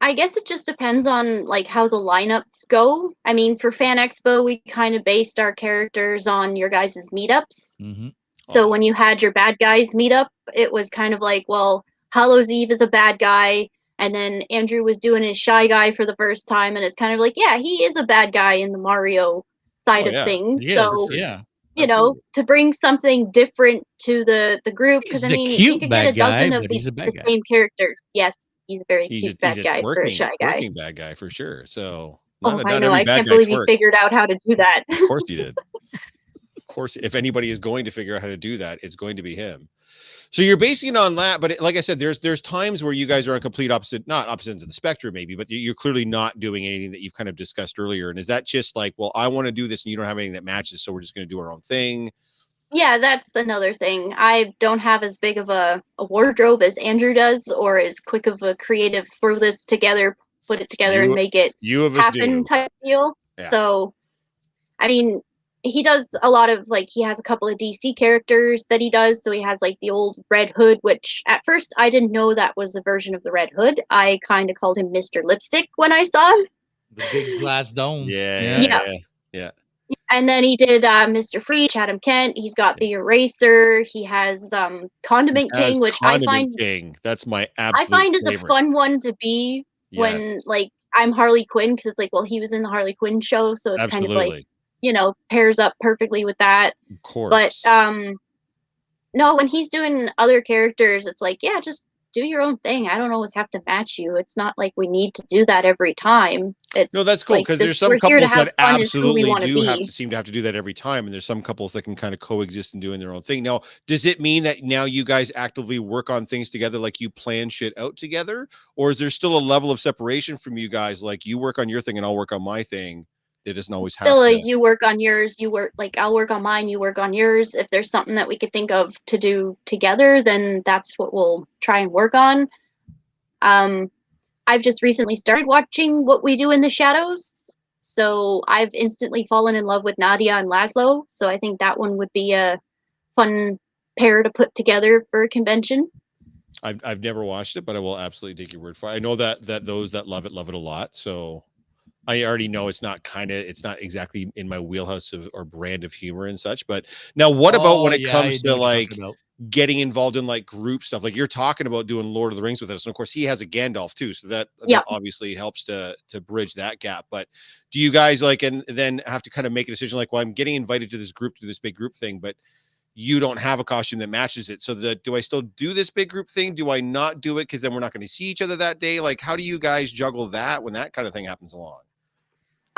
I guess it just depends on like how the lineups go. I mean, for Fan Expo, we kind of based our characters on your guys' meetups. Mm-hmm. So when you had your bad guys meetup, it was kind of like, well, Hallows Eve is a bad guy, and then Andrew was doing his shy guy for the first time, and it's kind of like, yeah, he is a bad guy in the Mario side of Yeah. things. Yes, So yeah. you know, to bring something different to the group, because I He's a mean, cute you could bad get a dozen guy, of but these he's a bad the guy. same characters. Yes, he's a very He's cute a, bad guy for a shy guy. working bad guy for sure. So Oh, I not know. every I bad can't guy believe you twerks. figured out how to do that. Of course you did. Of course, if anybody is going to figure out how to do that, it's going to be him. So you're basing it on that, but like I said, there's times where you guys are on complete opposite, not opposite ends of the spectrum, maybe, but you're clearly not doing anything that you've kind of discussed earlier. And is that just like, well, I want to do this and you don't have anything that matches, so we're just going to do our own thing? Yeah, that's another thing. I don't have as big of a wardrobe as Andrew does, or as quick of a creative throw this together, put it together, and make it Few of us happen do. type deal. Yeah. So, I mean, he does a lot of like, he has a couple of DC characters that he does. So he has like the old Red Hood, which at first I didn't know that was a version of the Red Hood. I kind of called him Mr. Lipstick when I saw him. The big glass dome. Yeah. And then he did Mr. Free, Chatham Kent. He's got the Eraser. He has Condiment As King, which Condiment King. That's my I absolute find is a favorite. fun one to be when like I'm Harley Quinn, because it's like, well, he was in the Harley Quinn show, so it's kind of like, you know, pairs up perfectly with that. Of course. But no, when he's doing other characters, it's like, yeah, just do your own thing. I don't always have to match you. It's not like we need to do that every time. It's no, that's cool, like because this, there's some we're here to couples have that fun is who we absolutely want to do have be. to seem to have to do that every time, and there's some couples that can kind of coexist and doing their own thing. Now, does it mean that now you guys actively work on things together, like you plan shit out together, or is there still a level of separation from you guys, like you work on your thing and I'll work on my thing? It doesn't always have Still, to. you work on yours, you work like, I'll work on mine, you work on yours. If there's something that we could think of to do together, then that's what we'll try and work on. I've just recently started watching What We Do in the Shadows, so I've instantly fallen in love with Nadia and Laszlo. So I think that one would be a fun pair to put together for a convention. I've never watched it, but I will absolutely take your word for it. I know that those that love it a lot. So I already know it's not exactly in my wheelhouse of or brand of humor and such. But now, what about when it comes to like getting involved in like group stuff? Like you're talking about doing Lord of the Rings with us, and of course he has a Gandalf too, so that obviously helps to bridge that gap. But do you guys like and then have to kind of make a decision like, well, I'm getting invited to this group, to this big group thing, but you don't have a costume that matches it, so do I still do this big group thing? Do I not do it because then we're not going to see each other that day? Like, how do you guys juggle that when that kind of thing happens along?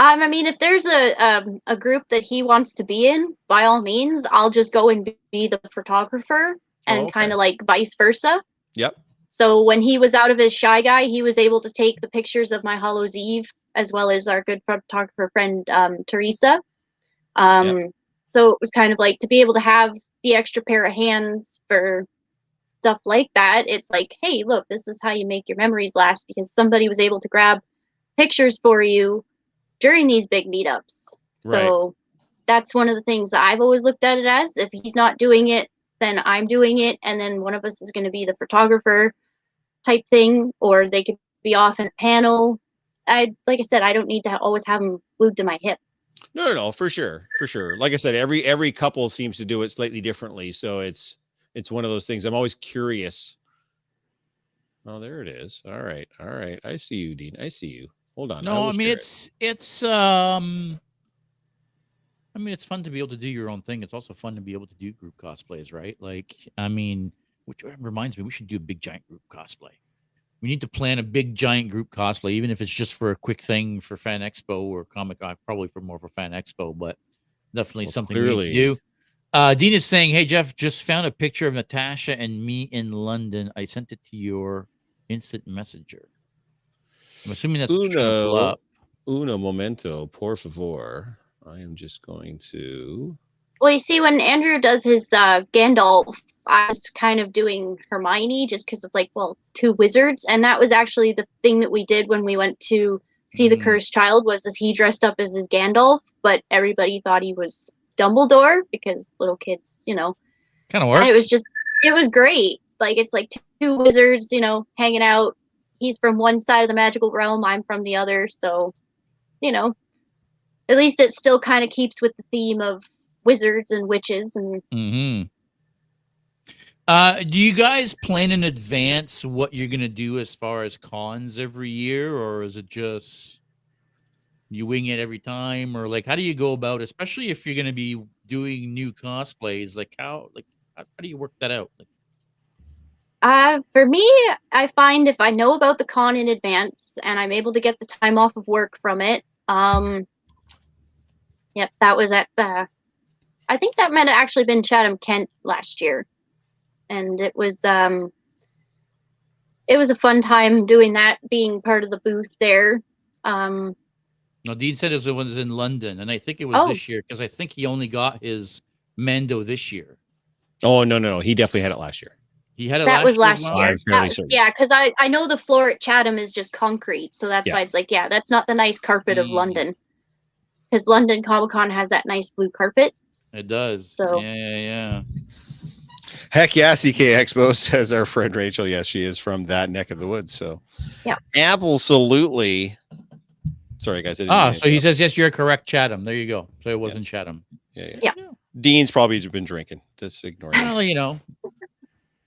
I mean, if there's a group that he wants to be in, by all means, I'll just go and be the photographer, and kind of like vice versa. Yep. So when he was out of his shy guy, he was able to take the pictures of my Hallows Eve, as well as our good photographer friend Teresa. So it was kind of like to be able to have the extra pair of hands for stuff like that. It's like, hey, look, this is how you make your memories last, because somebody was able to grab pictures for you during these big meetups. So that's one of the things that I've always looked at it as. If he's not doing it, then I'm doing it, and then one of us is going to be the photographer type thing, or they could be off in a panel. Like I said, I don't need to always have them glued to my hip. No, for sure, for sure. Like I said, every couple seems to do it slightly differently, so it's one of those things. I'm always curious. Oh, there it is. All right, all right. I see you, Dean. I see you. Hold on, I No, will I mean share it. it's fun to be able to do your own thing. It's also fun to be able to do group cosplays, right? Like, I mean, which reminds me, we should do a big giant group cosplay. We need to plan a big giant group cosplay, even if it's just for a quick thing for Fan Expo or Comic Con, probably for more for Fan Expo, but definitely Well, something we need to clearly, do. Dean is saying, "Hey Jeff, just found a picture of Natasha and me in London. I sent it to your instant messenger. I'm assuming that's what you're trying to pull up." uno momento, por favor. I am just going to. Well, you see, when Andrew does his Gandalf, I was kind of doing Hermione just because it's like, well, two wizards, and that was actually the thing that we did when we went to see the Cursed Child. Was as he dressed up as his Gandalf, but everybody thought he was Dumbledore because little kids, Kind of And works. it was great. Like it's like two wizards, hanging out. He's from one side of the magical realm. I'm from the other. So, at least it still kind of keeps with the theme of wizards and witches and Do you guys plan in advance what you're gonna do as far as cons every year, or is it just you wing it every time, or like how do you go about, especially if you're gonna be doing new cosplays? Like how do you work that out? Like, For me, I find if I know about the con in advance and I'm able to get the time off of work from it, yep, that was at the. I think that might have actually been Chatham Kent last year, and it was a fun time doing that, being part of the booth there. no, Dean said it was in London, and I think it was this year because I think he only got his Mando this year. Oh no, he definitely had it last year. He had it that was last well? year. I'm fairly certain. Yeah, because I know the floor at Chatham is just concrete, so that's why it's like, yeah, that's not the nice carpet of London. Because London Comic Con has that nice blue carpet. It does. So yeah. Heck yeah, CK Expo, says our friend Rachel. Yes, she is from that neck of the woods. So yeah, absolutely. Sorry, guys. So he says, yes, you're correct, Chatham. There you go. So it wasn't Chatham. Yeah. Dean's probably been drinking. Just ignore it. Well,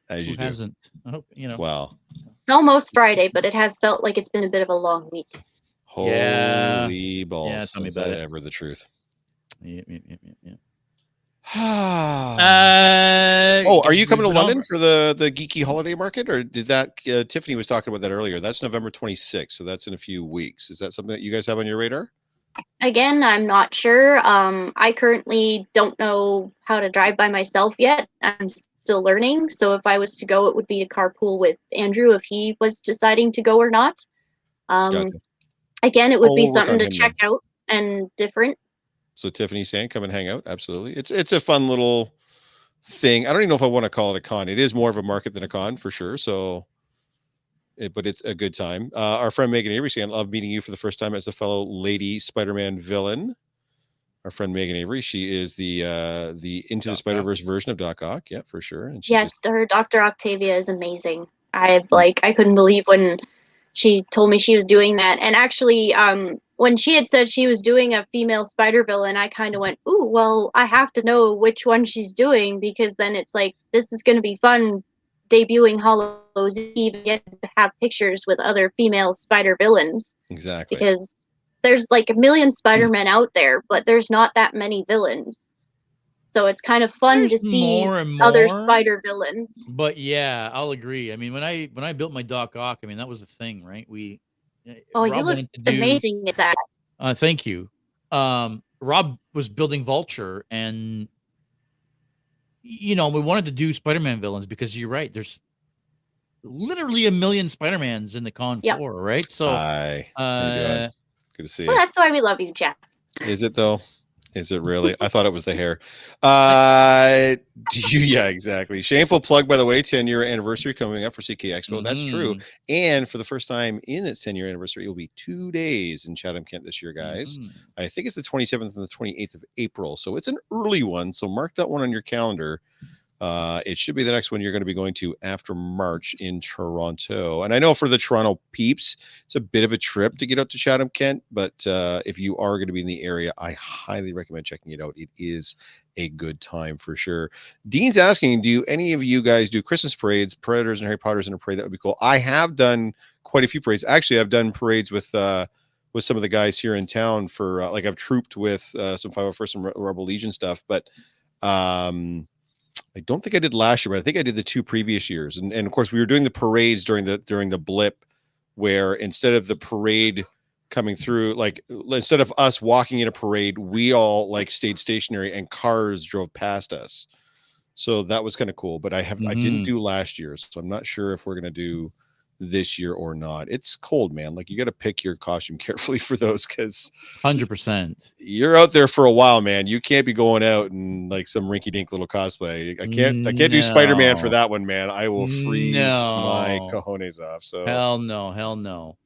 as you who hasn't? I hope, Well, it's almost Friday, but it has felt like it's been a bit of a long week. Holy balls. Yeah, tell me is about that it. ever the truth? Yeah. Are you coming to London for the geeky holiday market, or did that Tiffany was talking about that earlier? That's November 26th, so that's in a few weeks. Is that something that you guys have on your radar? Again, I'm not sure. I currently don't know how to drive by myself yet. I'm still learning. So if I was to go, it would be to carpool with Andrew if he was deciding to go or not. Gotcha. Again, it would be something to check out and different. So Tiffany's saying, come and hang out. Absolutely. It's a fun little thing. I don't even know if I want to call it a con. It is more of a market than a con for sure. So, but it's a good time. Our friend Megan Avery saying, I love meeting you for the first time as a fellow lady Spider-Man villain. Our friend Megan Avery, she is the Into the Spider-Verse version of Doc Ock. Yeah, for sure. And yes, her Dr. Octavia is amazing. I couldn't believe when she told me she was doing that. And actually, when she had said she was doing a female spider villain, I kind of went, ooh, well, I have to know which one she's doing, because then it's like, this is going to be fun debuting Hallows Eve, get to have pictures with other female spider villains. Exactly. Because there's like a million Spider-Men out there, but there's not that many villains. So it's kind of fun to see more and more other spider villains. But yeah, I'll agree. I mean, when I built my Doc Ock, I mean, that was the thing, right? Oh, you look amazing at that. Thank you. Rob was building Vulture, and we wanted to do Spider-Man villains because you're right. There's literally a million Spider-Mans in the con floor, right? So, good to see you. Well, that's why we love you, Jeff. Is it though? Is it really? I thought it was the hair. Yeah, exactly. Shameful plug, by the way, 10-year anniversary coming up for CK Expo. That's true. And for the first time in its 10-year anniversary, it will be 2 days in Chatham, Kent this year, guys. I think it's the 27th and the 28th of April. So it's an early one. So mark that one on your calendar. It should be the next one you're going to be going to after March in Toronto. And I know for the Toronto peeps, it's a bit of a trip to get up to Chatham-Kent, but if you are going to be in the area, I highly recommend checking it out. It is a good time for sure. Dean's asking, do any of you guys do Christmas parades, Predators and Harry Potters in a parade? That would be cool. I have done quite a few parades. Actually, I've done parades with some of the guys here in town for like I've trooped with some 501st, some Rebel Legion stuff, but I don't think I did last year, but I think I did the 2 previous years. And of course we were doing the parades during the blip, where instead of the parade coming through, like instead of us walking in a parade, we all like stayed stationary and cars drove past us. So that was kind of cool, but I didn't do last year. So I'm not sure if we're going to do this year or not. It's cold, man. Like you got to pick your costume carefully for those, because 100%. You're out there for a while, man. You can't be going out in like some rinky-dink little cosplay. I can't do Spider-Man for that one, man. I will freeze my cojones off. So hell no.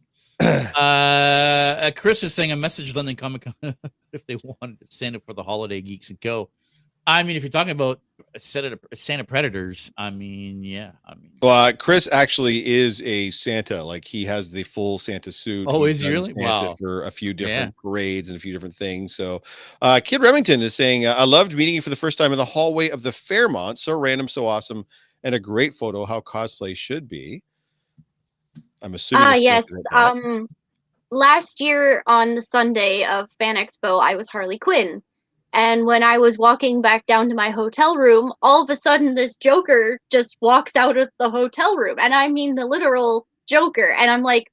Chris is saying I messaged London Comic Con if they wanted to send it for the holiday Geeks and Co. I mean, if you're talking about Santa Predators, I mean, yeah. Well, Chris actually is a Santa. Like he has the full Santa suit. Oh, He's is he really? Santa for a few different parades and a few different things. So, Kid Remington is saying, I loved meeting you for the first time in the hallway of the Fairmont. So random, so awesome, and a great photo. How cosplay should be. I'm assuming. Yes. Last year on the Sunday of Fan Expo, I was Harley Quinn. And when I was walking back down to my hotel room, all of a sudden this Joker just walks out of the hotel room. And I mean the literal Joker. And I'm like,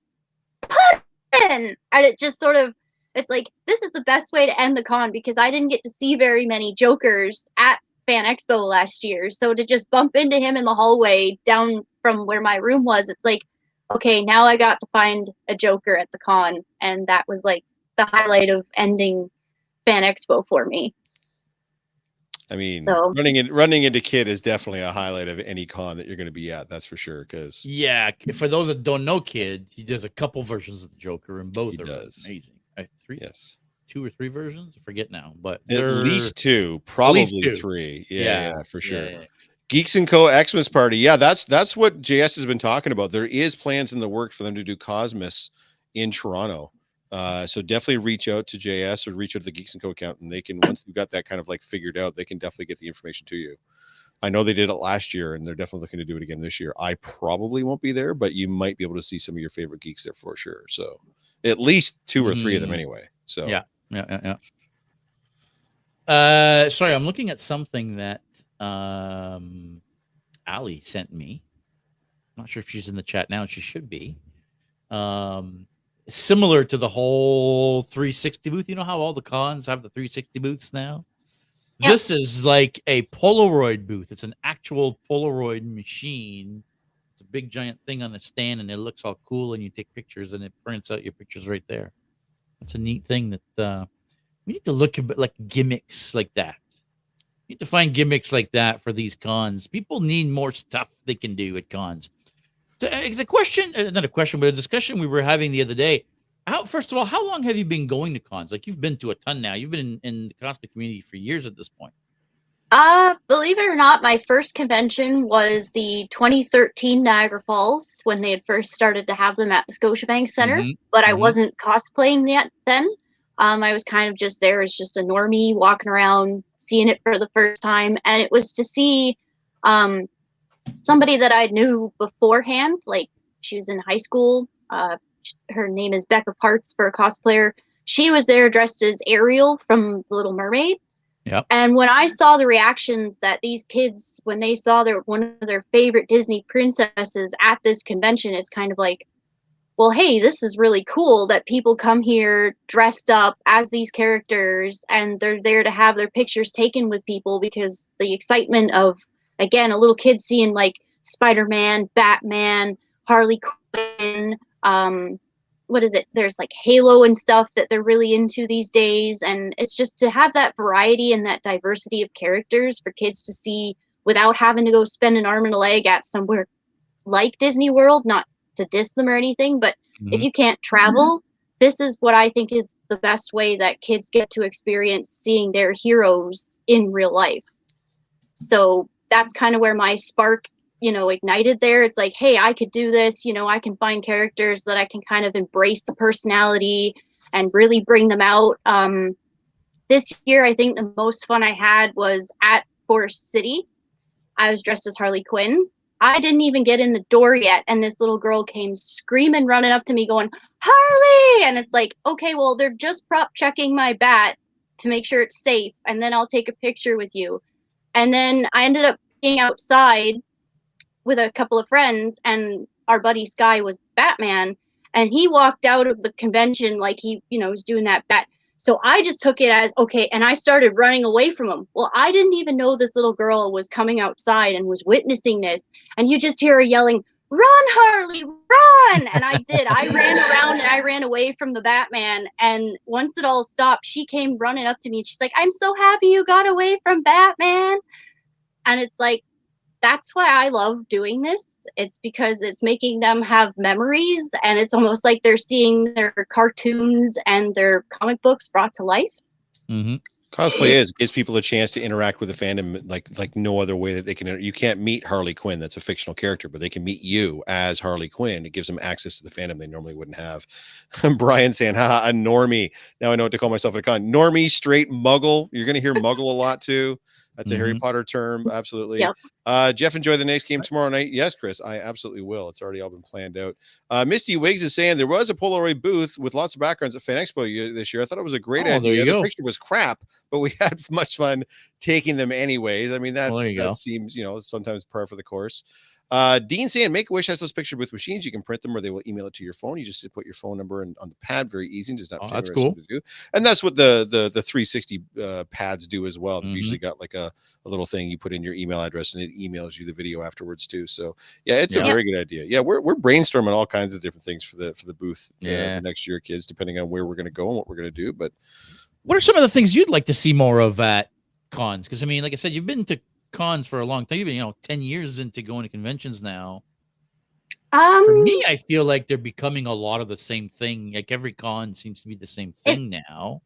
Puddin! And it just sort of, it's like, this is the best way to end the con, because I didn't get to see very many Jokers at Fan Expo last year. So to just bump into him in the hallway down from where my room was, it's like, okay, now I got to find a Joker at the con. And that was like the highlight of ending Fan Expo for me. I mean, running into Kid is definitely a highlight of any con that you're going to be at. That's for sure. Because for those that don't know Kid, he does a couple versions of the Joker, and both are amazing. 3, 2 or 3 versions. I forget now, but at least 2, probably 3. Yeah, for sure. Yeah. Geeks and Co. Xmas party. Yeah, that's what JS has been talking about. There is plans in the works for them to do Cosmos in Toronto. So definitely reach out to JS or reach out to the Geeks and Co account, and they can, once you've got that kind of like figured out, they can definitely get the information to you. I know they did it last year, and they're definitely looking to do it again this year. I probably won't be there, but you might be able to see some of your favorite geeks there for sure. So at least 2 or 3 of them anyway. So yeah. Sorry, I'm looking at something that Ali sent me. I'm not sure if she's in the chat now. She should be. Similar to the whole 360 booth. You know how all the cons have the 360 booths now? Yep. This is like a Polaroid booth. It's an actual Polaroid machine. It's a big giant thing on a stand, and it looks all cool, and you take pictures, and it prints out your pictures right there. That's a neat thing that we need to look at, like gimmicks like that. We need to find gimmicks like that for these cons. People need more stuff they can do at cons. It's a question, not a question, but a discussion we were having the other day. First of all, how long have you been going to cons? Like, you've been to a ton now. You've been in the cosplay community for years at this point. Believe it or not, my first convention was the 2013 Niagara Falls, when they had first started to have them at the Scotiabank Center. But I wasn't cosplaying yet then. I was kind of just there as just a normie walking around, seeing it for the first time. And it was to see somebody that I knew beforehand. Like, she was in high school. Her name is Becca Parts, for a cosplayer. She was there dressed as Ariel from The Little Mermaid. Yep. And when I saw the reactions that these kids, when they saw one of their favorite Disney princesses at this convention, it's kind of like, well, hey, this is really cool that people come here dressed up as these characters, and they're there to have their pictures taken with people, because the excitement of, again, a little kid seeing like Spider-Man, Batman, Harley Quinn, what is it? There's like Halo and stuff that they're really into these days. And it's just to have that variety and that diversity of characters for kids to see without having to go spend an arm and a leg at somewhere like Disney World, not to diss them or anything, but if you can't travel, this is what I think is the best way that kids get to experience seeing their heroes in real life. So that's kind of where my spark, ignited there. It's like, hey, I could do this. I can find characters that I can kind of embrace the personality and really bring them out. This year, I think the most fun I had was at Forest City. I was dressed as Harley Quinn. I didn't even get in the door yet, and this little girl came screaming, running up to me, going, Harley! And it's like, okay, well, they're just prop checking my bat to make sure it's safe, and then I'll take a picture with you. And then I ended up being outside with a couple of friends, and our buddy Sky was Batman, and he walked out of the convention like he, was doing that bat. So I just took it as, okay, and I started running away from him. Well, I didn't even know this little girl was coming outside and was witnessing this. And you just hear her yelling, run, Harley, run! And I did. I ran around and I ran away from the Batman. And once it all stopped, she came running up to me and she's like, I'm so happy you got away from Batman. And it's like, that's why I love doing this. It's because it's making them have memories, and it's almost like they're seeing their cartoons and their comic books brought to life. Mm-hmm. Cosplay gives people a chance to interact with the fandom like no other way that they can. You can't meet Harley Quinn. That's a fictional character, but they can meet you as Harley Quinn. It gives them access to the fandom they normally wouldn't have. Brian saying, haha, a normie. Now I know what to call myself at a con. Normie, straight muggle. You're going to hear muggle a lot too. That's a Harry Potter term. Absolutely. Yep. Jeff, enjoy the next game tomorrow night. Yes, Chris, I absolutely will. It's already all been planned out. Misty Wiggs is saying there was a Polaroid booth with lots of backgrounds at Fan Expo this year. I thought it was a great idea. The picture was crap, but we had much fun taking them anyways. I mean, that seems, sometimes par for the course. Dean saying Make-A-Wish has those picture booth machines. You can print them or they will email it to your phone. You just put your phone number on the pad. Very easy. Just not that's cool. To do. And that's what the 360 pads do as well. They've usually got like a little thing you put in your email address and it emails you the video afterwards too. So yeah, it's a very good idea. Yeah, we're brainstorming all kinds of different things for the booth next year, kids, depending on where we're going to go and what we're going to do. But what are some of the things you'd like to see more of at cons? Because I mean, like I said, you've been to cons for a long time. You've been, 10 years into going to conventions now. For me, I feel like they're becoming a lot of the same thing. Like every con seems to be the same thing now.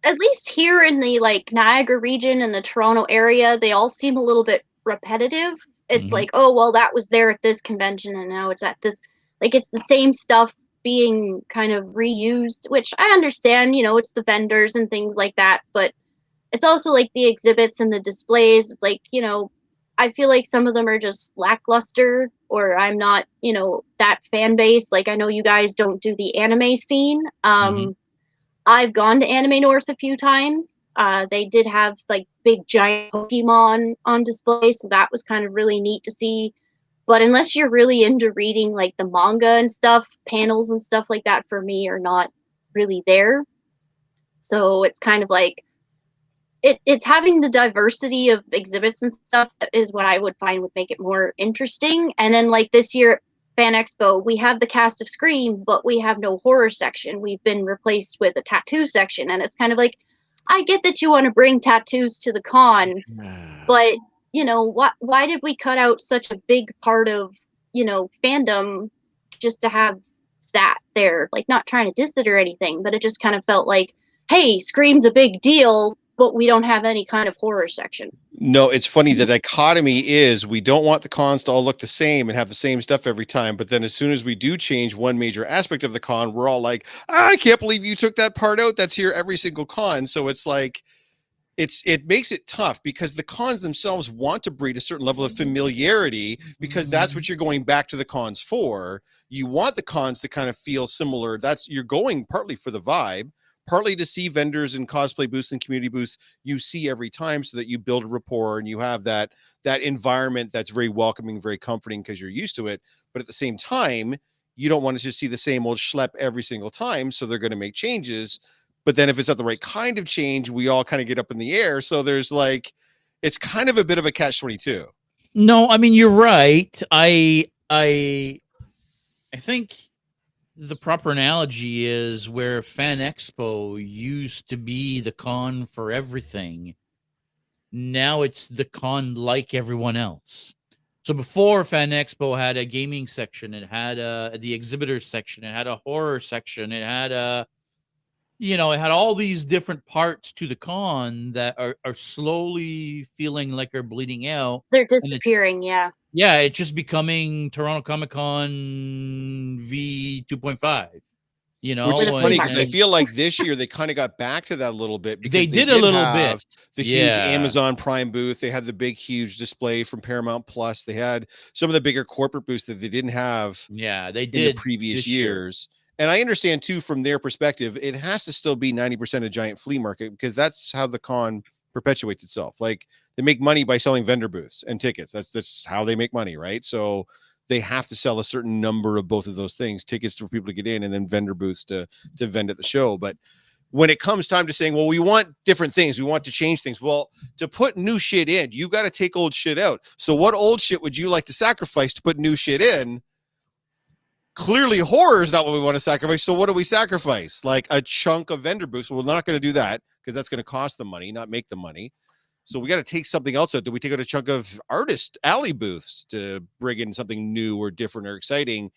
At least here in the Niagara region and the Toronto area, they all seem a little bit repetitive. It's like, oh, well, that was there at this convention and now it's at this. Like, it's the same stuff being kind of reused, which I understand, it's the vendors and things like that, but it's also like the exhibits and the displays. It's like, I feel like some of them are just lackluster, or I'm not, that fan base. Like, I know you guys don't do the anime scene. I've gone to Anime North a few times. They did have big giant Pokemon on display, so that was kind of really neat to see. But unless you're really into reading the manga and stuff, panels and stuff like that for me are not really there. So it's kind of like, it's having the diversity of exhibits and stuff is what I would find would make it more interesting. And then this year at Fan Expo, we have the cast of Scream, but we have no horror section. We've been replaced with a tattoo section. And it's kind of like, I get that you want to bring tattoos to the con, but why did we cut out such a big part of, fandom just to have that there? Not trying to diss it or anything, but it just kind of felt like, hey, Scream's a big deal, but we don't have any kind of horror section. No, it's funny. The dichotomy is we don't want the cons to all look the same and have the same stuff every time. But then as soon as we do change one major aspect of the con, we're all like, I can't believe you took that part out. That's here every single con. So it's like, it makes it tough because the cons themselves want to breed a certain level of familiarity because that's what you're going back to the cons for. You want the cons to kind of feel similar. You're going partly for the vibe, partly to see vendors and cosplay booths and community booths you see every time so that you build a rapport and you have that environment that's very welcoming, very comforting because you're used to it. But at the same time, you don't want to just see the same old schlep every single time. So they're going to make changes. But then if it's not the right kind of change, we all kind of get up in the air. So there's it's kind of a bit of a catch-22. No, I mean, you're right. I think the proper analogy is where Fan Expo used to be the con for everything. Now it's the con like everyone else. So before, Fan Expo had a gaming section, it had the exhibitor section, it had a horror section, it had it had all these different parts to the con that are slowly feeling like they're bleeding out. They're And disappearing. Yeah. it's just becoming Toronto Comic Con V 2.5. Which is With a funny flea because I market. feel like this year they kind of got back to that a little bit because they did a little bit. the huge Yeah. Amazon Prime booth. They had the big, huge display from Paramount Plus. They had some of the bigger corporate booths that they didn't have Yeah, they in did the previous this year. years. And I understand too, from their perspective, it has to still be 90% a giant flea market because that's how the con perpetuates itself. Like they make money by selling vendor booths and tickets. That's how they make money, right? So they have to sell a certain number of both of those things, tickets for people to get in and then vendor booths to vend at the show. But when it comes time to saying, well, we want different things, we want to change things. Well, to put new shit in, you got to take old shit out. So what old shit would you like to sacrifice to put new shit in? Clearly horror is not what we want to sacrifice. So what do we sacrifice? Like a chunk of vendor booths. Well, we're not going to do that because that's going to cost them money, not make them money. So we got to take something else out. Do we take out a chunk of artist alley booths to bring in something new or different or exciting?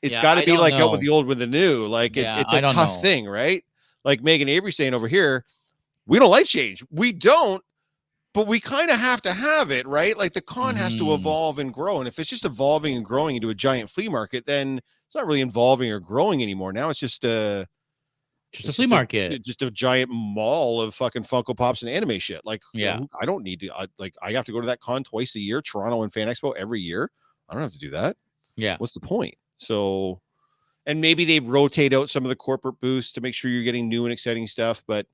It's got to be like out with the old with the new. Like it's a tough thing, right? Like Megan Avery saying over here, we don't like change. We don't, but we kind of have to have it, right? Like the con has to evolve and grow. And if it's just evolving and growing into a giant flea market, then it's not really evolving or growing anymore. Now it's just a flea market. It's just a giant mall of fucking Funko Pops and anime shit. Like, yeah, I don't need to, I have to go to that con twice a year, Toronto and Fan Expo every year. I don't have to do that. Yeah. What's the point? So, and maybe they rotate out some of the corporate booths to make sure you're getting new and exciting stuff, but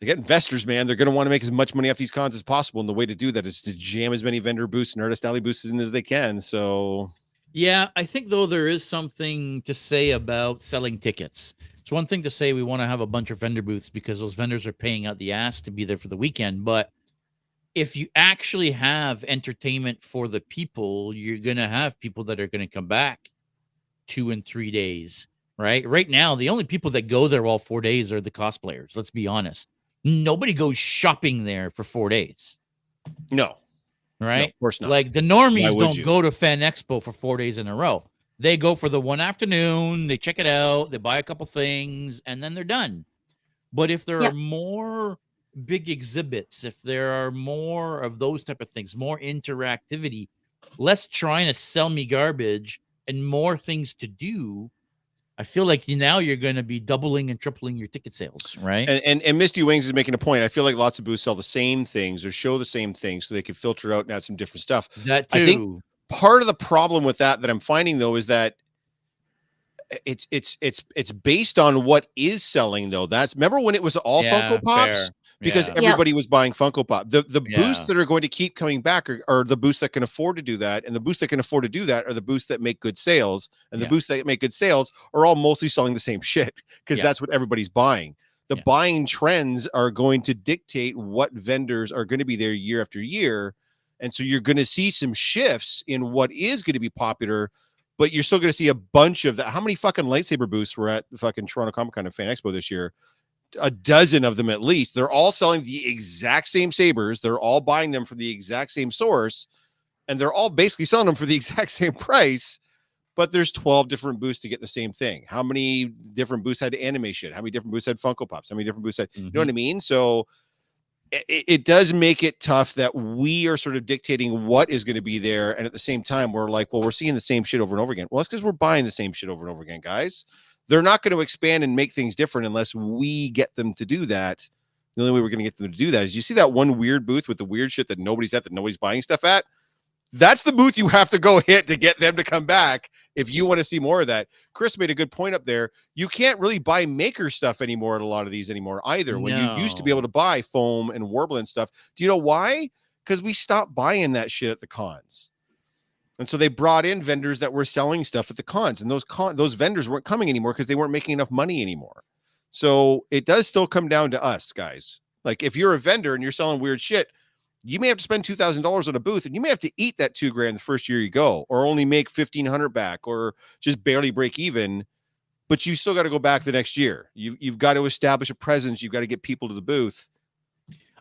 they get investors, man. They're going to want to make as much money off these cons as possible. And the way to do that is to jam as many vendor booths and artist alley booths in as they can. So, yeah, I think though there is something to say about selling tickets. It's one thing to say we want to have a bunch of vendor booths because those vendors are paying out the ass to be there for the weekend. But if you actually have entertainment for the people, you're going to have people that are going to come back 2 and 3 days, right? Right now, the only people that go there all 4 days are the cosplayers. Let's be honest. Nobody goes shopping there for 4 days. No. Right? No, of course not. Like the normies don't go to Fan Expo for 4 days in a row. They go for the one afternoon, they check it out, they buy a couple things, and then they're done. But if there are more big exhibits, if there are more of those type of things, more interactivity, less trying to sell me garbage and more things to do, I feel like now you're going to be doubling and tripling your ticket sales, right? And Misty Wings is making a point. I feel like lots of booths sell the same things or show the same things so they can filter out and add some different stuff. That too. I think part of the problem with that I'm finding though is that it's based on what is selling though. Remember when it was all Funko Pops? Fair. Because everybody was buying Funko Pop. The booths that are going to keep coming back are the booths that can afford to do that. And the booths that can afford to do that are the booths that make good sales. And the booths that make good sales are all mostly selling the same shit because that's what everybody's buying. The buying trends are going to dictate what vendors are going to be there year after year. And so you're going to see some shifts in what is going to be popular, but you're still going to see a bunch of that. How many fucking lightsaber booths were at the fucking Toronto Comic Con and Fan Expo this year? A dozen of them at least. They're all selling the exact same sabers. They're all buying them from the exact same source, and they're all basically selling them for the exact same price. But there's 12 different booths to get the same thing. How many different booths had anime shit? How many different booths had Funko Pops? How many different booths had, you know what I mean? So it does make it tough that we are sort of dictating what is going to be there. And at the same time, we're like, well, we're seeing the same shit over and over again. Well, that's because we're buying the same shit over and over again, guys. They're not going to expand and make things different unless we get them to do that. The only way we're going to get them to do that is you see that one weird booth with the weird shit that nobody's at, that nobody's buying stuff at. That's the booth you have to go hit to get them to come back if you want to see more of that. Chris made a good point up there. You can't really buy maker stuff anymore at a lot of these anymore either. When you used to be able to buy foam and warble and stuff. Do you know why? Because we stopped buying that shit at the cons. And so they brought in vendors that were selling stuff at the cons, and those vendors weren't coming anymore because they weren't making enough money anymore. So it does still come down to us, guys. Like if you're a vendor and you're selling weird shit, you may have to spend $2,000 on a booth, and you may have to eat that $2,000 the first year you go, or only make $1,500 back, or just barely break even. But you still got to go back the next year. You've got to establish a presence. You've got to get people to the booth.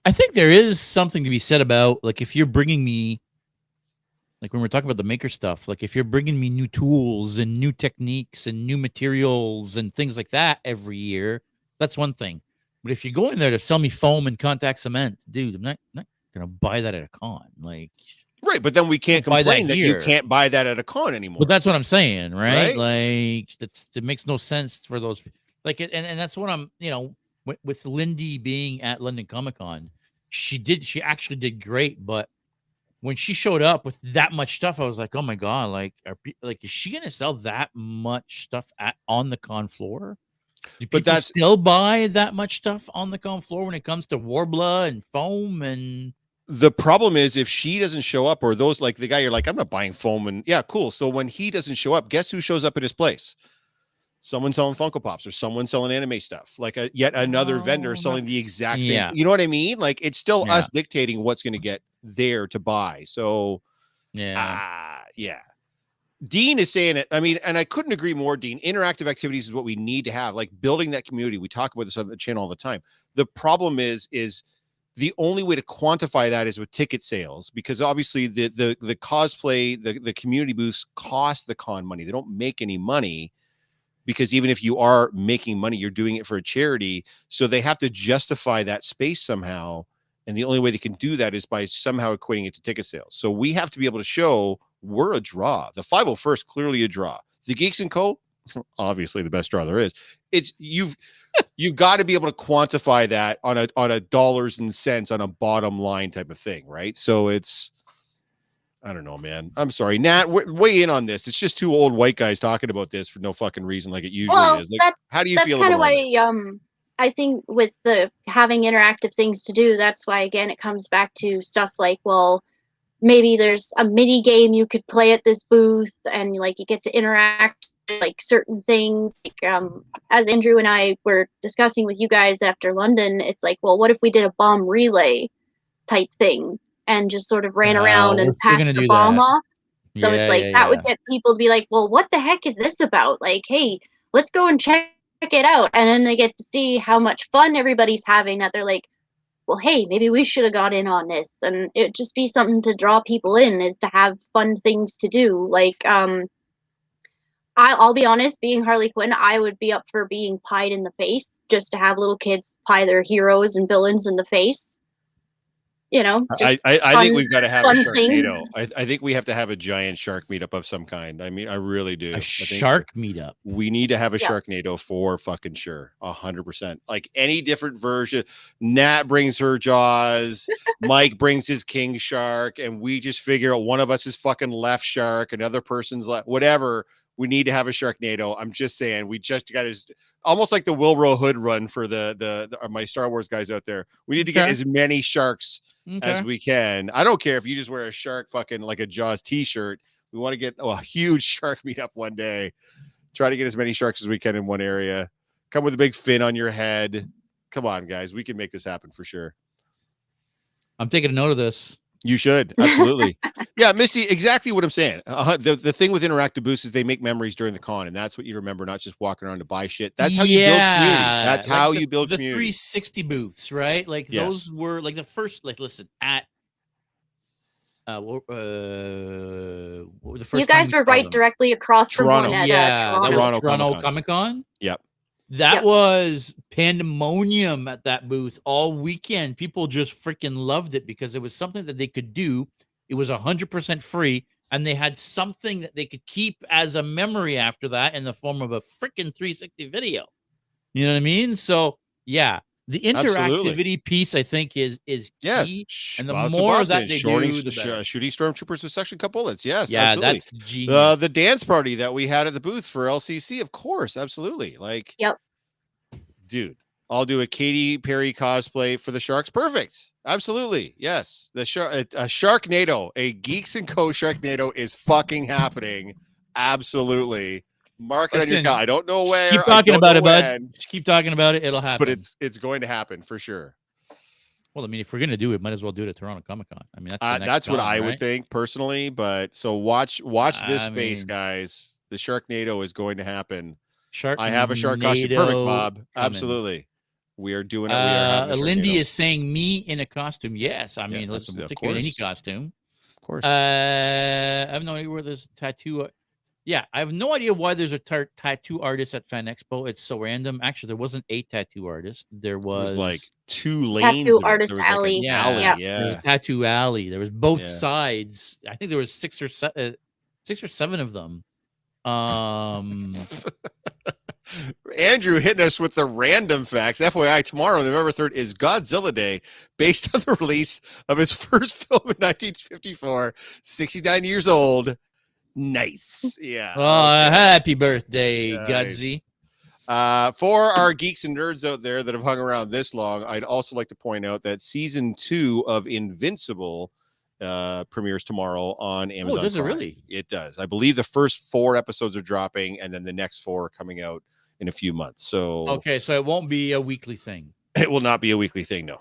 I think there is something to be said about, like, if you're bringing me Like when we're talking about the maker stuff, like if you're bringing me new tools and new techniques and new materials and things like that every year, that's one thing. But if you're going there to sell me foam and contact cement, dude, I'm not gonna buy that at a con. Like, Right, but then we can't buy that complain that you here. can't buy that at a con anymore. But that's what I'm saying, right? Right? Like it makes no sense for those. Like, and that's what I'm, with Lindy being at London Comic Con, she actually did great. But when she showed up with that much stuff, I was like, oh my god, like, is she gonna sell that much stuff on the con floor? Do But people that's still buy that much stuff on the con floor when it comes to Warbler and foam and? the problem is if she doesn't show up, or those like the guy you're like, I'm not buying foam, and yeah, cool. So when he doesn't show up, guess who shows up at his place? Someone selling Funko Pops or someone selling anime stuff, like yet another vendor selling the exact same. Yeah. You know what I mean? Like it's still Yeah. us dictating what's going to get there to buy. So Yeah. yeah. Dean is saying it. I mean, and I couldn't agree more, Dean. Interactive activities is what we need to have, like building that community. We talk about this on the channel all the time. The problem is the only way to quantify that is with ticket sales, because obviously the cosplay, the community booths cost the con money. They don't make any money, because even if you are making money, you're doing it for a charity. So they have to justify that space somehow. And the only way they can do that is by somehow equating it to ticket sales. So we have to be able to show we're a draw. The 501st, clearly a draw. The Geeks & Co., obviously the best draw there is. It's you've got to be able to quantify that on a dollars and cents on a bottom line type of thing, right? So it's, I don't know, man. I'm sorry, Nat. Weigh in on this. It's just two old white guys talking about this for no fucking reason, like it usually is. Like, how do you feel about it? That's kind of why I think with the having interactive things to do, that's why again it comes back to stuff like, well, maybe there's a mini game you could play at this booth, and like you get to interact with, like certain things. Like, as Andrew and I were discussing with you guys after London, it's like, well, what if we did a bomb relay type thing and just sort of ran around and passed the bomb off? So it's like that would get people to be like, well, what the heck is this about? Like, hey, let's go and check it out. And then they get to see how much fun everybody's having, that they're like, well, hey, maybe we should have got in on this. And it just be something to draw people in, is to have fun things to do. Like, I'll be honest, being Harley Quinn, I would be up for being pied in the face, just to have little kids pie their heroes and villains in the face. You know, I think we've got to have a Sharknado. I think we have to have a giant shark meetup of some kind. I mean, I really do. A shark meetup. We need to have a Sharknado for fucking sure. 100%. Like any different version. Nat brings her Jaws. Mike brings his King Shark. And we just figure out one of us is fucking left shark. Another person's left, whatever. We need to have a Sharknado. I'm just saying, we just got his, almost like the Wilbur Hood run for the my Star Wars guys out there. We need to get as many sharks as we can. I don't care if you just wear a shark fucking like a Jaws t-shirt. We want to get a huge shark meetup one day. Try to get as many sharks as we can in one area. Come with a big fin on your head. Come on, guys. We can make this happen for sure. I'm taking a note of this. You should. Absolutely. Yeah, Misty, exactly what I'm saying. The thing with interactive booths is they make memories during the con, and that's what you remember, not just walking around to buy shit. That's how you build community. That's like how you build the community. 360 booths, right? Like those were like the first, like, listen, at the first you guys were right directly across from one at Toronto. Toronto. That was Toronto Comic-Con. Yep. That was pandemonium at that booth all weekend. People just freaking loved it because it was something that they could do. It was 100% free, and they had something that they could keep as a memory after that in the form of a freaking 360 video. You know what I mean? So yeah, the interactivity piece, I think, is key. And the more of that they do, the better. Shooting stormtroopers with suction cup bullets. Yes, yeah, absolutely. that's genius. The dance party that we had at the booth for LCC, of course, absolutely. Like, yep, dude, I'll do a Katy Perry cosplay for the Sharks. Perfect. Absolutely. Yes. A Sharknado, a Geeks & Co. Sharknado is fucking happening. Absolutely. Mark it on your calendar. I don't know where. Keep talking about it, bud. Just keep talking about it. It'll happen. But it's going to happen for sure. Well, I mean, if we're gonna do it, might as well do it at Toronto Comic-Con. I mean, that's what I would think personally. But so watch this space, guys. The Sharknado is going to happen. I have a shark costume. Perfect, Bob. Absolutely. We are doing it. Lindy is saying me in a costume. Yes. I mean, listen, we'll take you in any costume. course. I have no idea where there's a tattoo. Yeah, I have no idea why there's a tattoo artist at Fan Expo. It's so random. Actually, there wasn't a tattoo artist. There It was like was 2 lanes Tattoo of it. artist There was like an alley. alley. Yeah. There's a Yeah. tattoo alley. There was both Yeah. sides. I think there was 6 or 7 of them. Andrew hitting us with the random facts. FYI, tomorrow, November 3rd, is Godzilla Day, based on the release of his first film in 1954. 69 years old. Nice. Yeah. Oh, happy birthday, Nice. Gudsy. For our geeks and nerds out there that have hung around this long, I'd also like to point out that season 2 of Invincible premieres tomorrow on Amazon. Oh, does it Prime. really? It does. I believe the first 4 episodes are dropping, and then the next 4 are coming out in a few months. So Okay, so it won't be a weekly thing. it will not be a weekly thing. No.